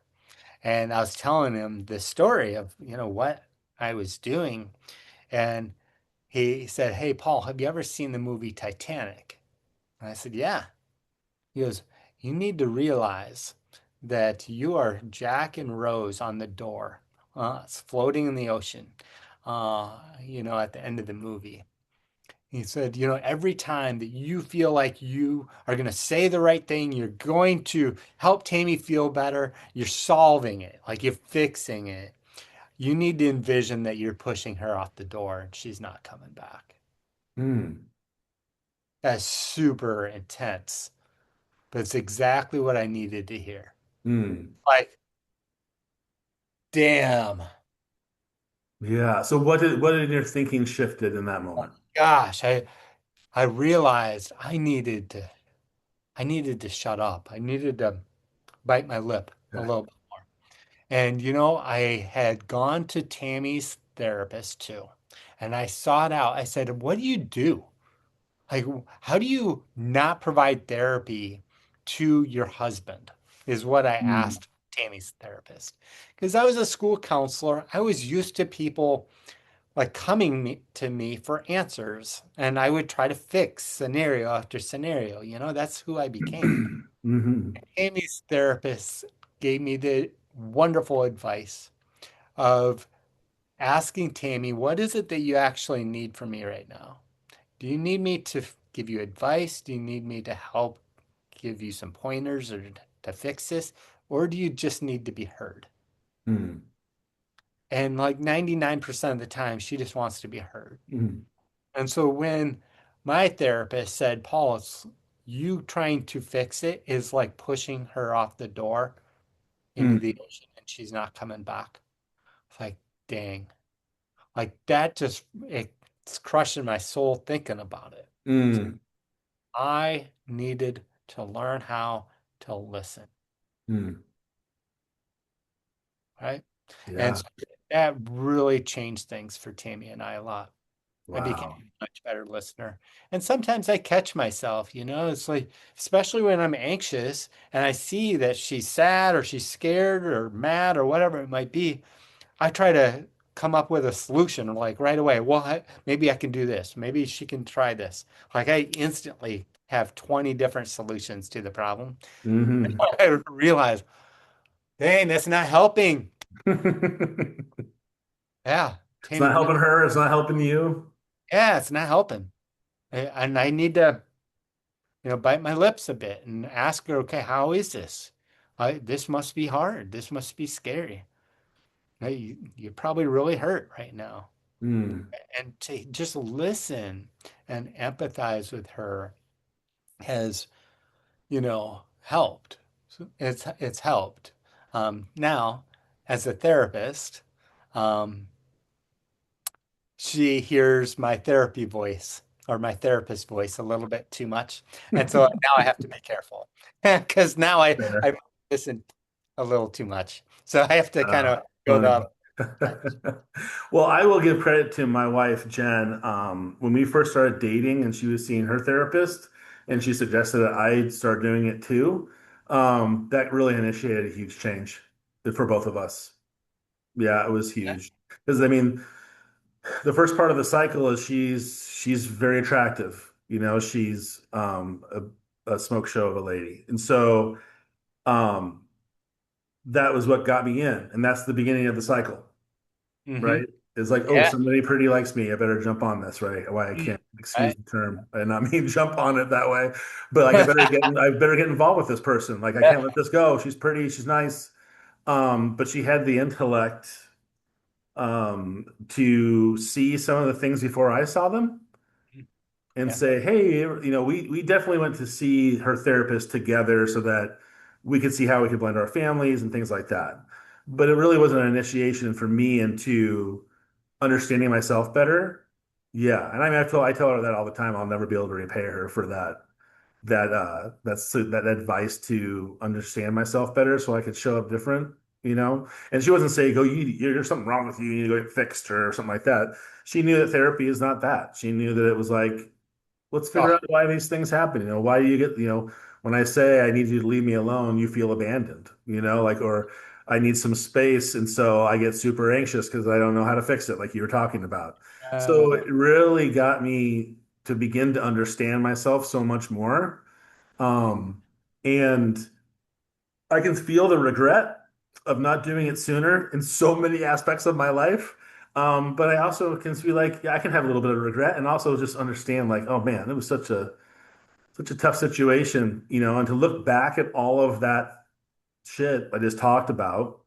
And I was telling him the story of, what I was doing. And he said, "Hey, Paul, have you ever seen the movie Titanic?" And I said, "Yeah." He goes, "You need to realize that you are Jack and Rose on the door. It's floating in the ocean, at the end of the movie." He said, every time that you feel like you are going to say the right thing, you're going to help Tammy feel better, you're solving it, like you're fixing it. You need to envision that you're pushing her off the door and she's not coming back. Mm. That's super intense, but it's exactly what I needed to hear. Mm. Like, damn, Yeah. So what did your thinking shifted in that moment? gosh, I realized I needed to shut up. I needed to bite my lip a Okay. little bit. And I had gone to Tammy's therapist too. And I sought out, I said, "What do you do? Like, how do you not provide therapy to your husband?" Is what I Mm. asked Tammy's therapist. Because I was a school counselor. I was used to people like to me for answers, and I would try to fix scenario after scenario. That's who I became. Hmm. Amy's therapist gave me the wonderful advice of asking Tammy, "What is it that you actually need from me right now? Do you need me to give you advice? Do you need me to help give you some pointers or to fix this? Or do you just need to be heard?" Mm. And like 99% of the time, she just wants to be heard. Mm. And so when my therapist said, "Paul, it's you trying to fix it is like pushing her off the door into the Mm. ocean and she's not coming back." It's like, dang. Like that it's crushing my soul thinking about it. Mm. I needed to learn how to listen, Mm. right? And Yeah. so that really changed things for Tammy and I a lot. I became Wow. a much better listener. And sometimes I catch myself, it's like, especially when I'm anxious and I see that she's sad or she's scared or mad or whatever it might be, I try to come up with a solution like right away. Well, maybe I can do this. Maybe she can try this. Like I instantly have 20 different solutions to the problem. Hmm. I realize, dang, that's not helping. Yeah, It's not Tammy, no, helping her. It's not helping you. yeah, it's not helping. And I need to, bite my lips a bit and ask her, okay, how is this? This must be hard. This must be scary. You're probably really hurt right now. Mm. And to just listen and empathize with her has, helped. So it's helped. Now, as a therapist, um, she hears my therapy voice or my therapist voice a little bit too much. And so now I have to be careful because now I Fair. listen a little too much. So I have to kind of go Funny. the direction. Well, I will give credit to my wife, Jen. When we first started dating and she was seeing her therapist and she suggested that I start doing it too, that really initiated a huge change for both of us. Yeah, it was Yeah. huge. Because I mean, the first part of the cycle is she's very attractive. She's a smoke show of a lady. And so um that was what got me in. And that's the beginning of the cycle, Hmm. right? It's like, oh, Yeah. somebody pretty likes me. I better jump on this, right? Why I Mm. can't excuse Right. the term. I did not mean jump on it that way, but like I better get involved with this person. Like I Yeah. can't let this go. She's pretty, she's nice. But she had the intellect to see some of the things before I saw them and Yeah. say, hey, we definitely went to see her therapist together so that we could see how we could blend our families and things like that. But it really wasn't an initiation for me into understanding myself better. Yeah, and I mean, I tell her that all the time. I'll never be able to repay her for that advice to understand myself better, so I could show up different. And she wasn't saying, "Go, there's something wrong with you. You need to go get fixed," or something like that. She knew that therapy is not that. She knew that it was like, let's figure Oh, out why these things happen. Why do you get, when I say I need you to leave me alone, you feel abandoned, like, or I need some space. And so I get super anxious because I don't know how to fix it, like you were talking about. So uh, it really got me to begin to understand myself so much more. Um, and I can feel the regret of not doing it sooner in so many aspects of my life. But I also can feel like, yeah, I can have a little bit of regret and also just understand like, oh man, it was such a tough situation, and to look back at all of that shit I just talked about,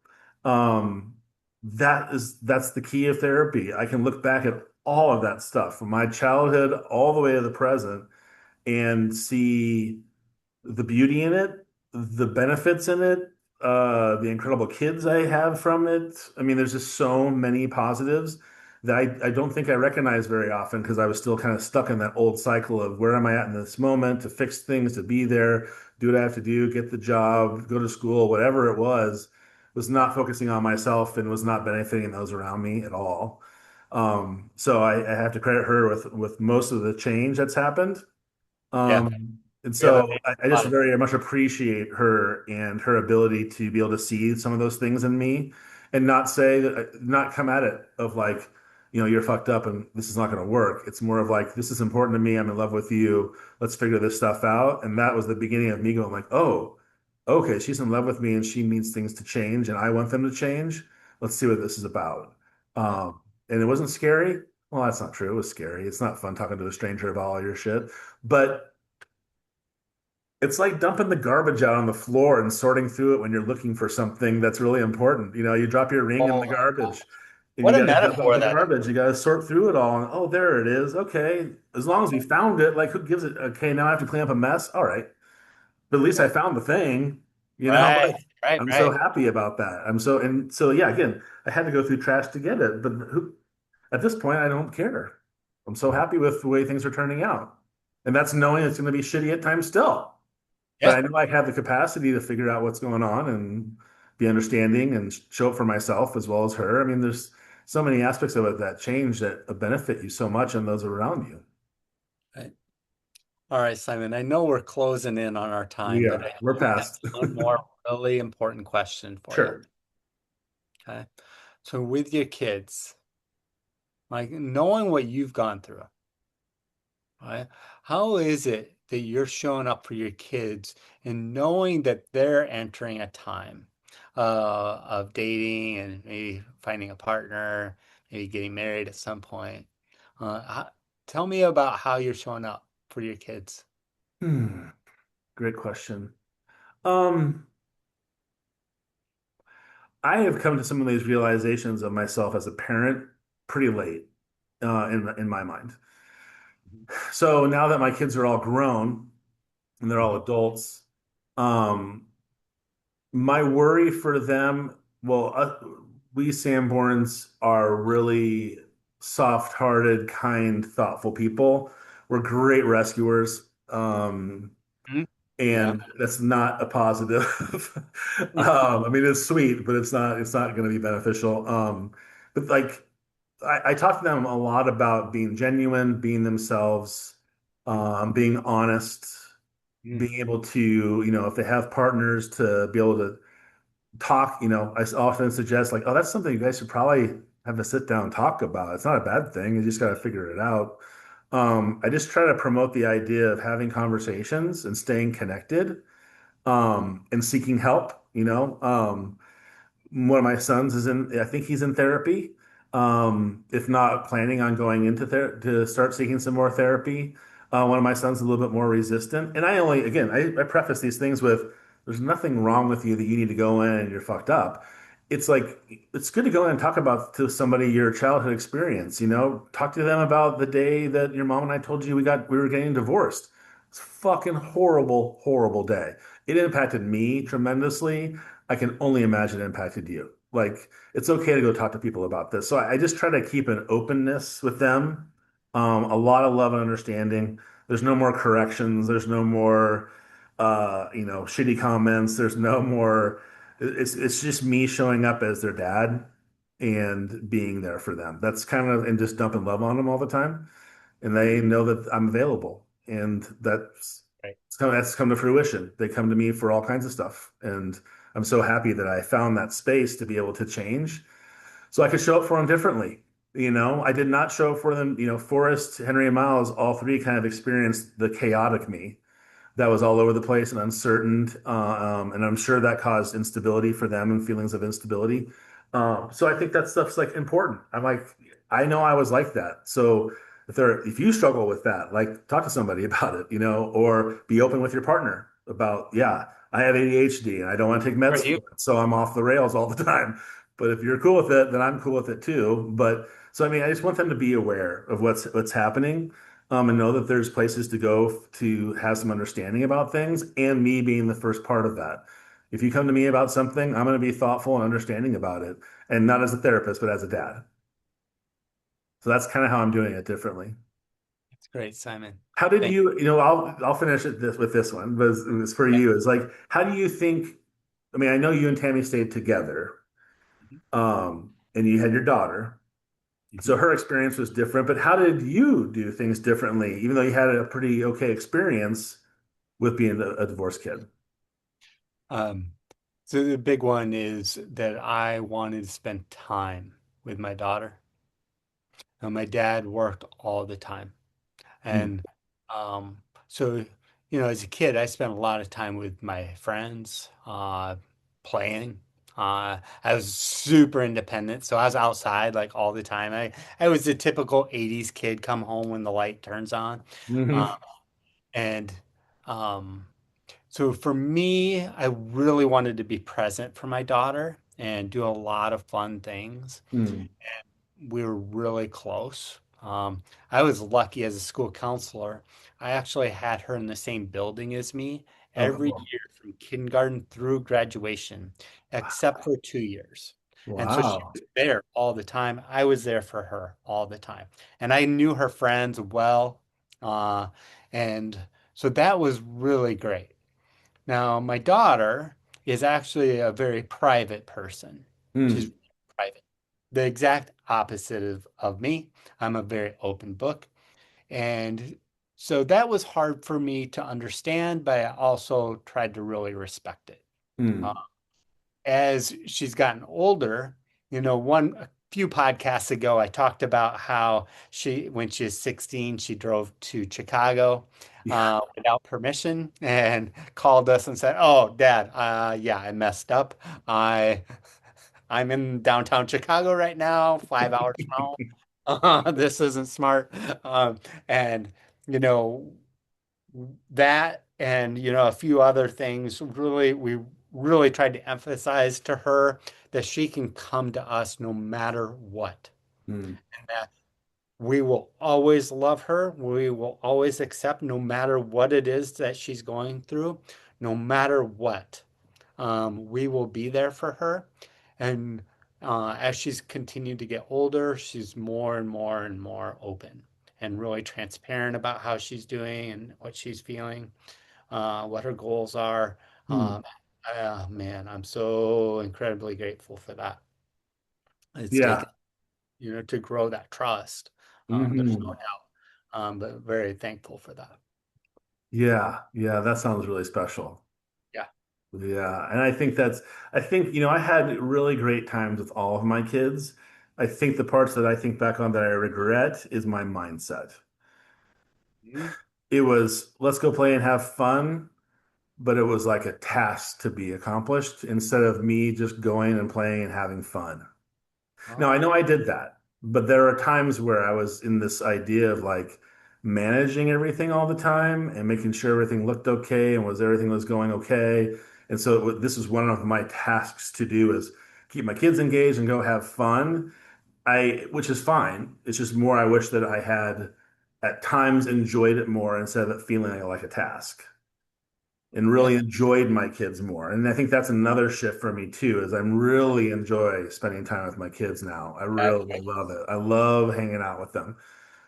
um, that's the key of therapy. I can look back at all of that stuff from my childhood all the way to the present and see the beauty in it, the benefits in it, the incredible kids I have from it. I mean, there's just so many positives that I don't think I recognize very often because I was still kind of stuck in that old cycle of where am I at in this moment to fix things, to be there, do what I have to do, get the job, go to school, whatever it was not focusing on myself and was not benefiting those around me at all. So I have to credit her with most of the change that's happened. yeah. And We have so a I lot just of, very much appreciate her and her ability to be able to see some of those things in me and not say that, not come at it of like, you're fucked up and this is not going to work. It's more of like, this is important to me. I'm in love with you. Let's figure this stuff out. And that was the beginning of me going like, oh, okay, she's in love with me and she needs things to change and I want them to change. Let's see what this is about. yeah. And it wasn't scary. Well, that's not true. It was scary. It's not fun talking to a stranger about all your shit, but it's like dumping the garbage out on the floor and sorting through it when you're looking for something that's really important. You drop your ring in Oh the my God. garbage and you What a got to dump out metaphor the that is. garbage. You got to sort through it all. And oh, there it is. Okay. As long as we found it, like who gives it? Okay. Now I have to clean up a mess. All right. But at least I found the thing, Right, like right, I'm so right. happy about that. And so, yeah, again, I had to go through trash to get it. But at this point, I don't care. I'm so happy with the way things are turning out. And that's knowing it's going to be shitty at times still. But Yeah. I know I have the capacity to figure out what's going on and be understanding and show up for myself as well as her. I mean, so many aspects of it that change that benefit you so much and those around you. Right. All right, Simon, I know we're closing in on our time, but We're I have past. one more really important question for you. Sure. Okay. So with your kids, like knowing what you've gone through, right? How is it that you're showing up for your kids and knowing that they're entering a time of dating and maybe finding a partner, maybe getting married at some point? How, tell me about how you're showing up for your kids. Hmm. Great question. Um, I have come to some of these realizations of myself as a parent pretty late, in my mind. So now that my kids are all grown and they're all Mhm. adults, um, my worry for them, well, we Sanborns are really soft-hearted, kind, thoughtful people. We're great rescuers. Mhm. Yeah. And that's not a positive. I mean, it's sweet, but it's not going to be beneficial. But like, I talk to them a lot about being genuine, being themselves, being honest, Mhm. being able to, if they have partners, to be able to talk. I often suggest like, oh, that's something you guys should probably have a sit down and talk about. It's not a bad thing. You just got to figure it out. I just try to promote the idea of having conversations and staying connected, and seeking help. One of my sons I think he's in therapy. If not planning on going into to start seeking some more therapy. One of my sons is a little bit more resistant. And again, I preface these things with, there's nothing wrong with you that you need to go in and you're fucked up. It's like, it's good to go in and talk about to somebody your childhood experience, talk to them about the day that your mom and I told you we were getting divorced. It's a fucking horrible, horrible day. It impacted me tremendously. I can only imagine it impacted you. Like, it's okay to go talk to people about this. So I just try to keep an openness with them, a lot of love and understanding. There's no more corrections. There's no more, shitty comments. There's no more. It's just me showing up as their dad and being there for them. That's kind of, and just dumping love on them all the time, and they know that I'm available, and Right. that's come to fruition. They come to me for all kinds of stuff, and I'm so happy that I found that space to be able to change, so I could show up for them differently. I did not show up for them. Forrest, Henry, and Miles, all three kind of experienced the chaotic me that was all over the place and uncertain. And I'm sure that caused instability for them and feelings of instability. So I think that stuff's like important. I'm like, I know I was like that. So if you struggle with that, like talk to somebody about it, or be open with your partner about, yeah, I have ADHD and I don't want to take Are meds for you? it. So I'm off the rails all the time. But if you're cool with it, then I'm cool with it too. But so I mean, I just want them to be aware of what's happening, and know that there's places to go to have some understanding about things, and me being the first part of that. If you come to me about something, I'm going to be thoughtful and understanding about it, and not as a therapist, but as a dad. So that's kind of how I'm doing it differently. That's great, Simon. How did Thank I'll finish it with this one, but it's for you. you. It's like, how do you think? I mean, I know you and Tammy stayed together, and you had your daughter. So Mhm. her experience was different, but how did you do things differently, even though you had a pretty okay experience with being a divorced kid? Um, so the big one is that I wanted to spend time with my daughter. Now, my dad worked all the time. Hmm. And so, as a kid, I spent a lot of time with my friends, playing. I was super independent, so I was outside like all the time. I was the typical 80s kid, come home when the light turns on. Uh, Hmm. and um, So for me, I really wanted to be present for my daughter and do a lot of fun things. Hmm. We were really close. I was lucky as a school counselor. I actually had her in the same building as me Oh, every cool. year from kindergarten through graduation, except for 2 years. And so she Wow. was there all the time. I was there for her all the time. And I knew her friends well. Uh, and so that was really great. Now, my daughter is actually a very private person. She's Hmm. private. The exact opposite of me. I'm a very open book. And so that was hard for me to understand, but I also tried to really respect it. Uh, Hmm. as she's gotten older, a few podcasts ago, I talked about how when she was 16, she drove to Chicago Yeah. without permission and called us and said, "Oh, Dad, yeah, I messed up. I I'm in downtown Chicago right now, 5 hours from home. This isn't smart." Um, and you know that and a few other things we really tried to emphasize to her that she can come to us no matter what, Hmm. and that we will always love her, we will always accept no matter what it is that she's going through, no matter what. We will be there for her. And as she's continued to get older, she's more and more and more open and really transparent about how she's doing and what she's feeling, what her goals are. Hmm. Um, man, I'm so incredibly grateful for that. It's Yeah. taken, to grow that trust. There's no Hmm. doubt, but very thankful for that. Yeah. Yeah. That sounds really special. Yeah. Yeah. And I think, I had really great times with all of my kids. I think the parts that I think back on that I regret is my mindset. Mhm. It was, let's go play and have fun, but it was like a task to be accomplished instead of me just going and playing and having fun. Now, I Oh, know I did that, but there are times where I was in this idea of like managing everything all the time and making sure everything looked okay and everything was going okay. And so this is one of my tasks to do is keep my kids engaged and go have fun. Which is fine. It's just more I wish that I had at times enjoyed it more instead of it feeling like a task and yeah. really enjoyed my kids more. And I think that's another shift for me too, is I'm really enjoy spending time with my kids now. I really love it. I love hanging out with them.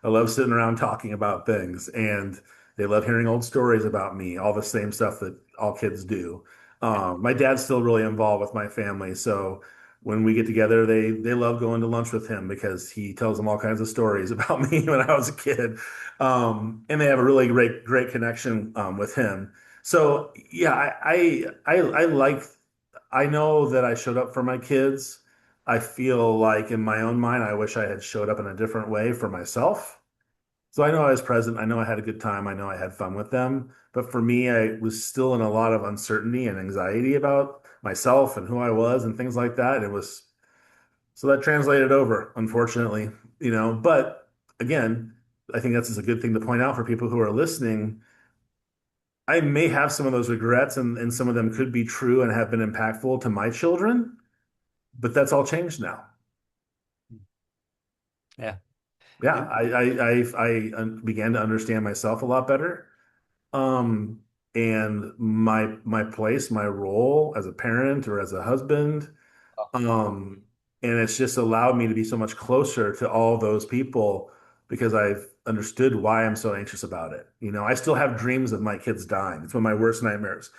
I love sitting around talking about things, and they love hearing old stories about me, all the same stuff that all kids do. My dad's still really involved with my family, so when we get together, they love going to lunch with him because he tells them all kinds of stories about me when I was a kid, and they have a really great connection with him. So yeah, I like I know that I showed up for my kids. I feel like in my own mind, I wish I had showed up in a different way for myself. So I know I was present. I know I had a good time. I know I had fun with them. But for me, I was still in a lot of uncertainty and anxiety about myself and who I was and things like that. It was so that translated over, unfortunately, But again, I think that's just a good thing to point out for people who are listening. I may have some of those regrets, and some of them could be true and have been impactful to my children, but that's all changed now. Yeah. Yeah, And I began to understand myself a lot better. Um, and my place, my role as a parent or as a husband. Um, and it's just allowed me to be so much closer to all those people because I've understood why I'm so anxious about it. I still have dreams of my kids dying. It's one of my worst nightmares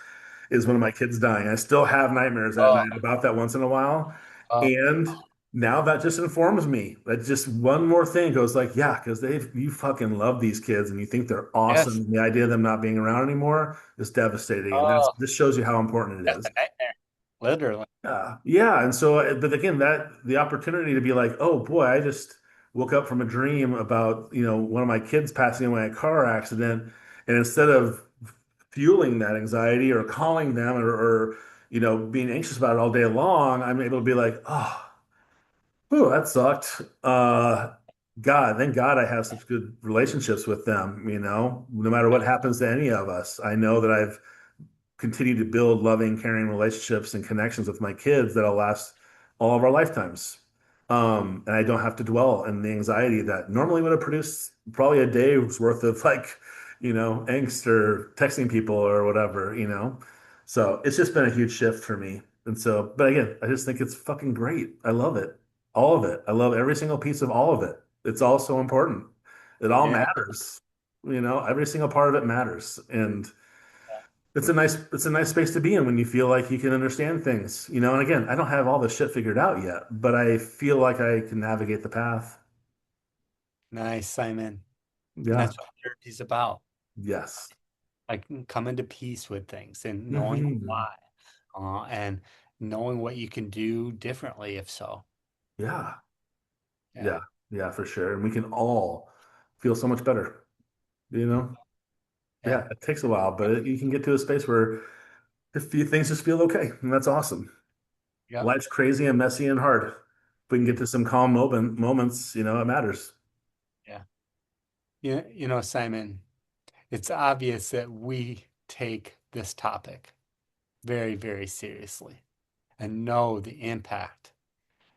is one of my kids dying. I still have nightmares at oh, night about that once in a while. oh, And now that just informs me. That just one more thing goes like, yeah, because you fucking love these kids and you think they're awesome. yes. And the idea of them not being around anymore is devastating. And Oh, this shows you how important it that's is. a nightmare. Literally. Yeah. And so, but again, that the opportunity to be like, oh boy, I just woke up from a dream about, one of my kids passing away in a car accident. And instead of fueling that anxiety or calling them or being anxious about it all day long, I'm able to be like, oh, whew, that sucked. Thank God I have such good relationships with them, no matter what happens to any of us. I know that I've continue to build loving, caring relationships and connections with my kids that'll last all of our lifetimes. And I don't have to dwell in the anxiety that normally would have produced probably a day's worth of angst or texting people or whatever. So it's just been a huge shift for me. And so, but again, I just think it's fucking great. I love it. All of it. I love every single piece of all of it. It's all so important. It all Yeah. matters. Every single part of it matters. And it's a nice space to be in when you feel like you can understand things, you know. And again, I don't have all this shit figured out yet, but I feel like I can navigate the path. Nice, Simon. And Yeah. that's what therapy is about. Yes. Like coming to peace with things and knowing Hmm. why, and knowing what you can do differently if so. Yeah. Yeah. Yeah. Yeah, for sure. And we can all feel so much better, you Mm. know? Yeah. Yeah, it takes a while, but you can get to a space where a few things just feel okay, and that's awesome. Yep. Life's crazy and messy and hard. If we can get to some calm moments, you know, it matters. Yeah. Simon, it's obvious that we take this topic very, very seriously and know the impact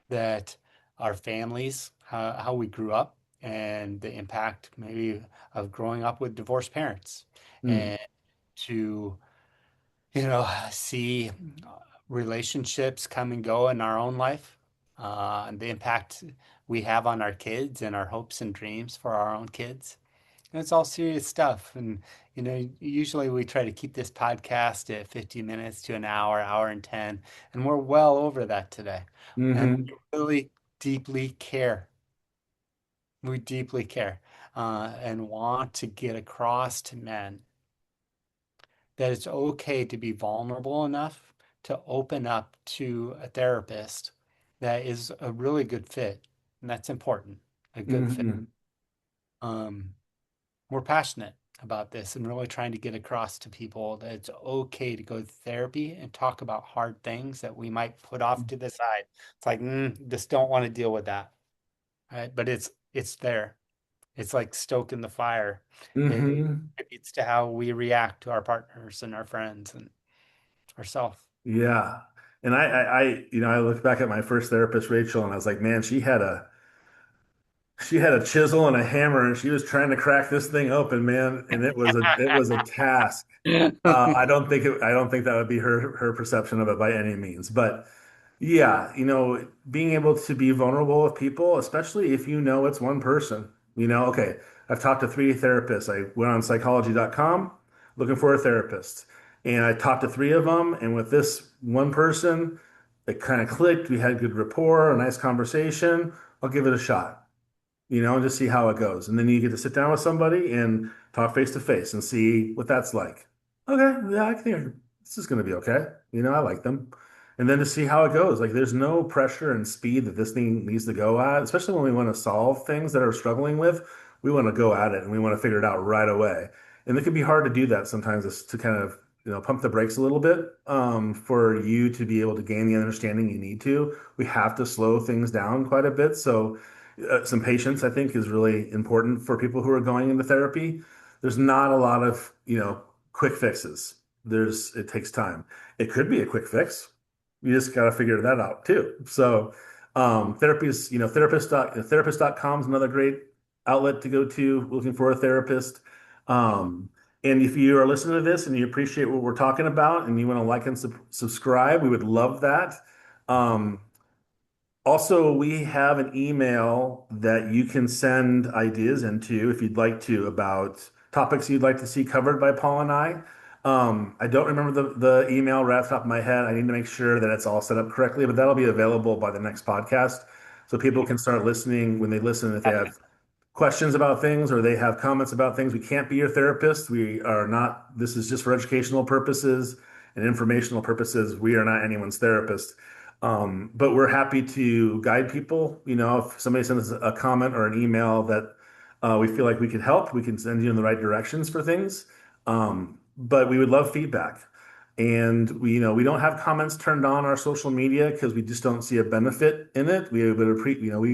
that our families, how we grew up, and the impact maybe of growing up with divorced parents, Mm, and to, see relationships come and go in our own life, and the impact we have on our kids and our hopes and dreams for our own kids. And it's all serious stuff. And, usually we try to keep this podcast at 50 minutes to an hour, hour and 10, and we're well over that today. And hmm we really deeply care. We deeply care, and want to get across to men that it's okay to be vulnerable enough to open up to a therapist that is a really good fit. And that's important, a good fit. hmm Um, we're passionate about this and really trying to get across to people that it's okay to go to therapy and talk about hard things that we might put off to the side. It's like, just don't want to deal with that. Right? But it's there. It's like stoking the fire. It hmm contributes to how we react to our partners and our friends and ourselves. Yeah. And I look back at my first therapist, Rachel, and I was like, man, she had a chisel and a hammer, and she was trying to crack this thing open, man. And it was a task. I don't think that would be her perception of it by any means. But yeah, you know, being able to be vulnerable with people, especially if you know it's one person, you know, okay, I've talked to three therapists. I went on psychology.com looking for a therapist, and I talked to three of them. And with this one person, it kind of clicked. We had good rapport, a nice conversation. I'll give it a shot, you know, and just see how it goes. And then you get to sit down with somebody and talk face to face and see what that's like. Okay, yeah, I think this is going to be okay. You know, I like them. And then to see how it goes. Like, there's no pressure and speed that this thing needs to go at, especially when we want to solve things that are struggling with. We want to go at it and we want to figure it out right away. And it can be hard to do that sometimes, is to kind of, you know, pump the brakes a little bit, for you to be able to gain the understanding you need to. We have to slow things down quite a bit. So, some patience, I think, is really important for people who are going into therapy. There's not a lot of, you know, quick fixes. It takes time. It could be a quick fix. You just got to figure that out too. So, therapy is, you know, therapist.com is another great outlet to go to looking for a therapist. Um, and if you are listening to this and you appreciate what we're talking about and you want to like and subscribe, we would love that. Um, Also, we have an email that you can send ideas into if you'd like to, about topics you'd like to see covered by Paul and I. I don't remember the email right off the top of my head. I need to make sure that it's all set up correctly, but that'll be available by the next podcast. So people can start listening when they listen. If they have questions about things or they have comments about things, we can't be your therapist. We are not, this is just for educational purposes and informational purposes. We are not anyone's therapist. But we're happy to guide people. You know, if somebody sends us a comment or an email that we feel like we could help, we can send you in the right directions for things. But we would love feedback. And we, you know, we don't have comments turned on our social media because we just don't see a benefit in it. We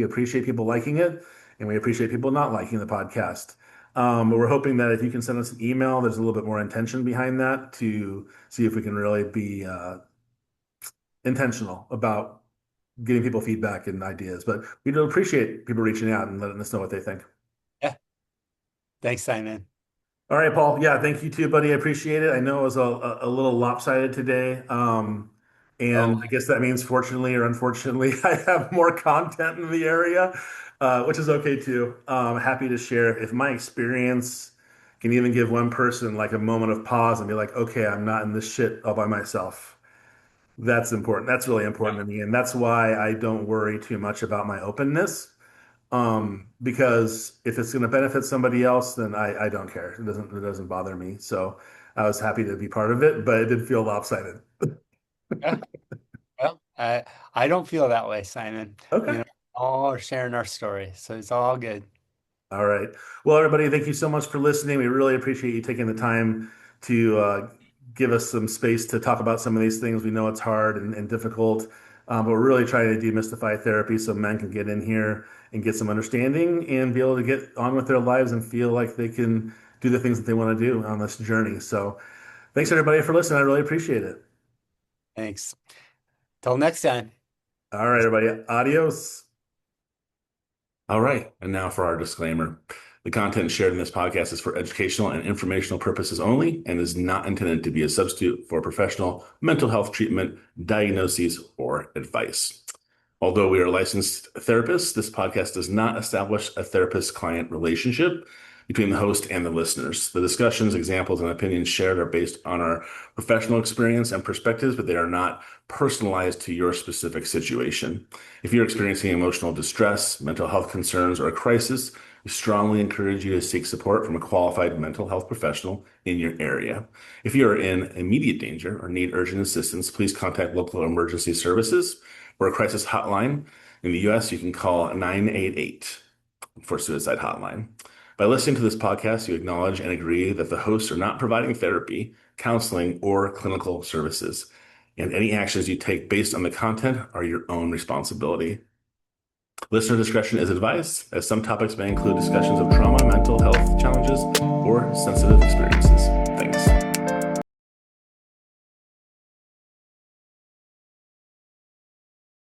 appreciate people liking it, and we appreciate people not liking the podcast. But we're hoping that if you can send us an email, there's a little bit more intention behind that to see if we can really be intentional about getting people feedback and ideas. But we do appreciate people reaching out and letting us know what they think. Yeah. Thanks, Simon. All right, Paul. Yeah, thank you too, buddy. I appreciate it. I know it was a little lopsided today. And Oh, I guess that means fortunately or unfortunately, I have more content in the area, which is okay too. Happy to share if my experience can even give one person like a moment of pause and be like, okay, I'm not in this shit all by myself. That's important. That's really important to me. And that's why I don't worry too much about my openness. Because if it's going to benefit somebody else, then I don't care. It doesn't bother me. So I was happy to be part of it, but it did feel lopsided. Yeah. Well, I don't feel that way, Simon. Okay. All are sharing our story, so it's all good. All right. Well, everybody, thank you so much for listening. We really appreciate you taking the time to give us some space to talk about some of these things. We know it's hard and difficult, but we're really trying to demystify therapy so men can get in here and get some understanding and be able to get on with their lives and feel like they can do the things that they want to do on this journey. So, thanks everybody for listening. I really appreciate it. Thanks. Till next time. All right, everybody. Adios. All right. And now for our disclaimer. The content shared in this podcast is for educational and informational purposes only and is not intended to be a substitute for professional mental health treatment, diagnoses, or advice. Although we are licensed therapists, this podcast does not establish a therapist-client relationship between the host and the listeners. The discussions, examples, and opinions shared are based on our professional experience and perspectives, but they are not personalized to your specific situation. If you're experiencing emotional distress, mental health concerns, or a crisis, we strongly encourage you to seek support from a qualified mental health professional in your area. If you are in immediate danger or need urgent assistance, please contact local emergency services or a crisis hotline. In the US, you can call 988 for suicide hotline. By listening to this podcast, you acknowledge and agree that the hosts are not providing therapy, counseling, or clinical services, and any actions you take based on the content are your own responsibility. Listener discretion is advised, as some topics may include discussions of trauma, mental health challenges, or sensitive experiences. Thanks.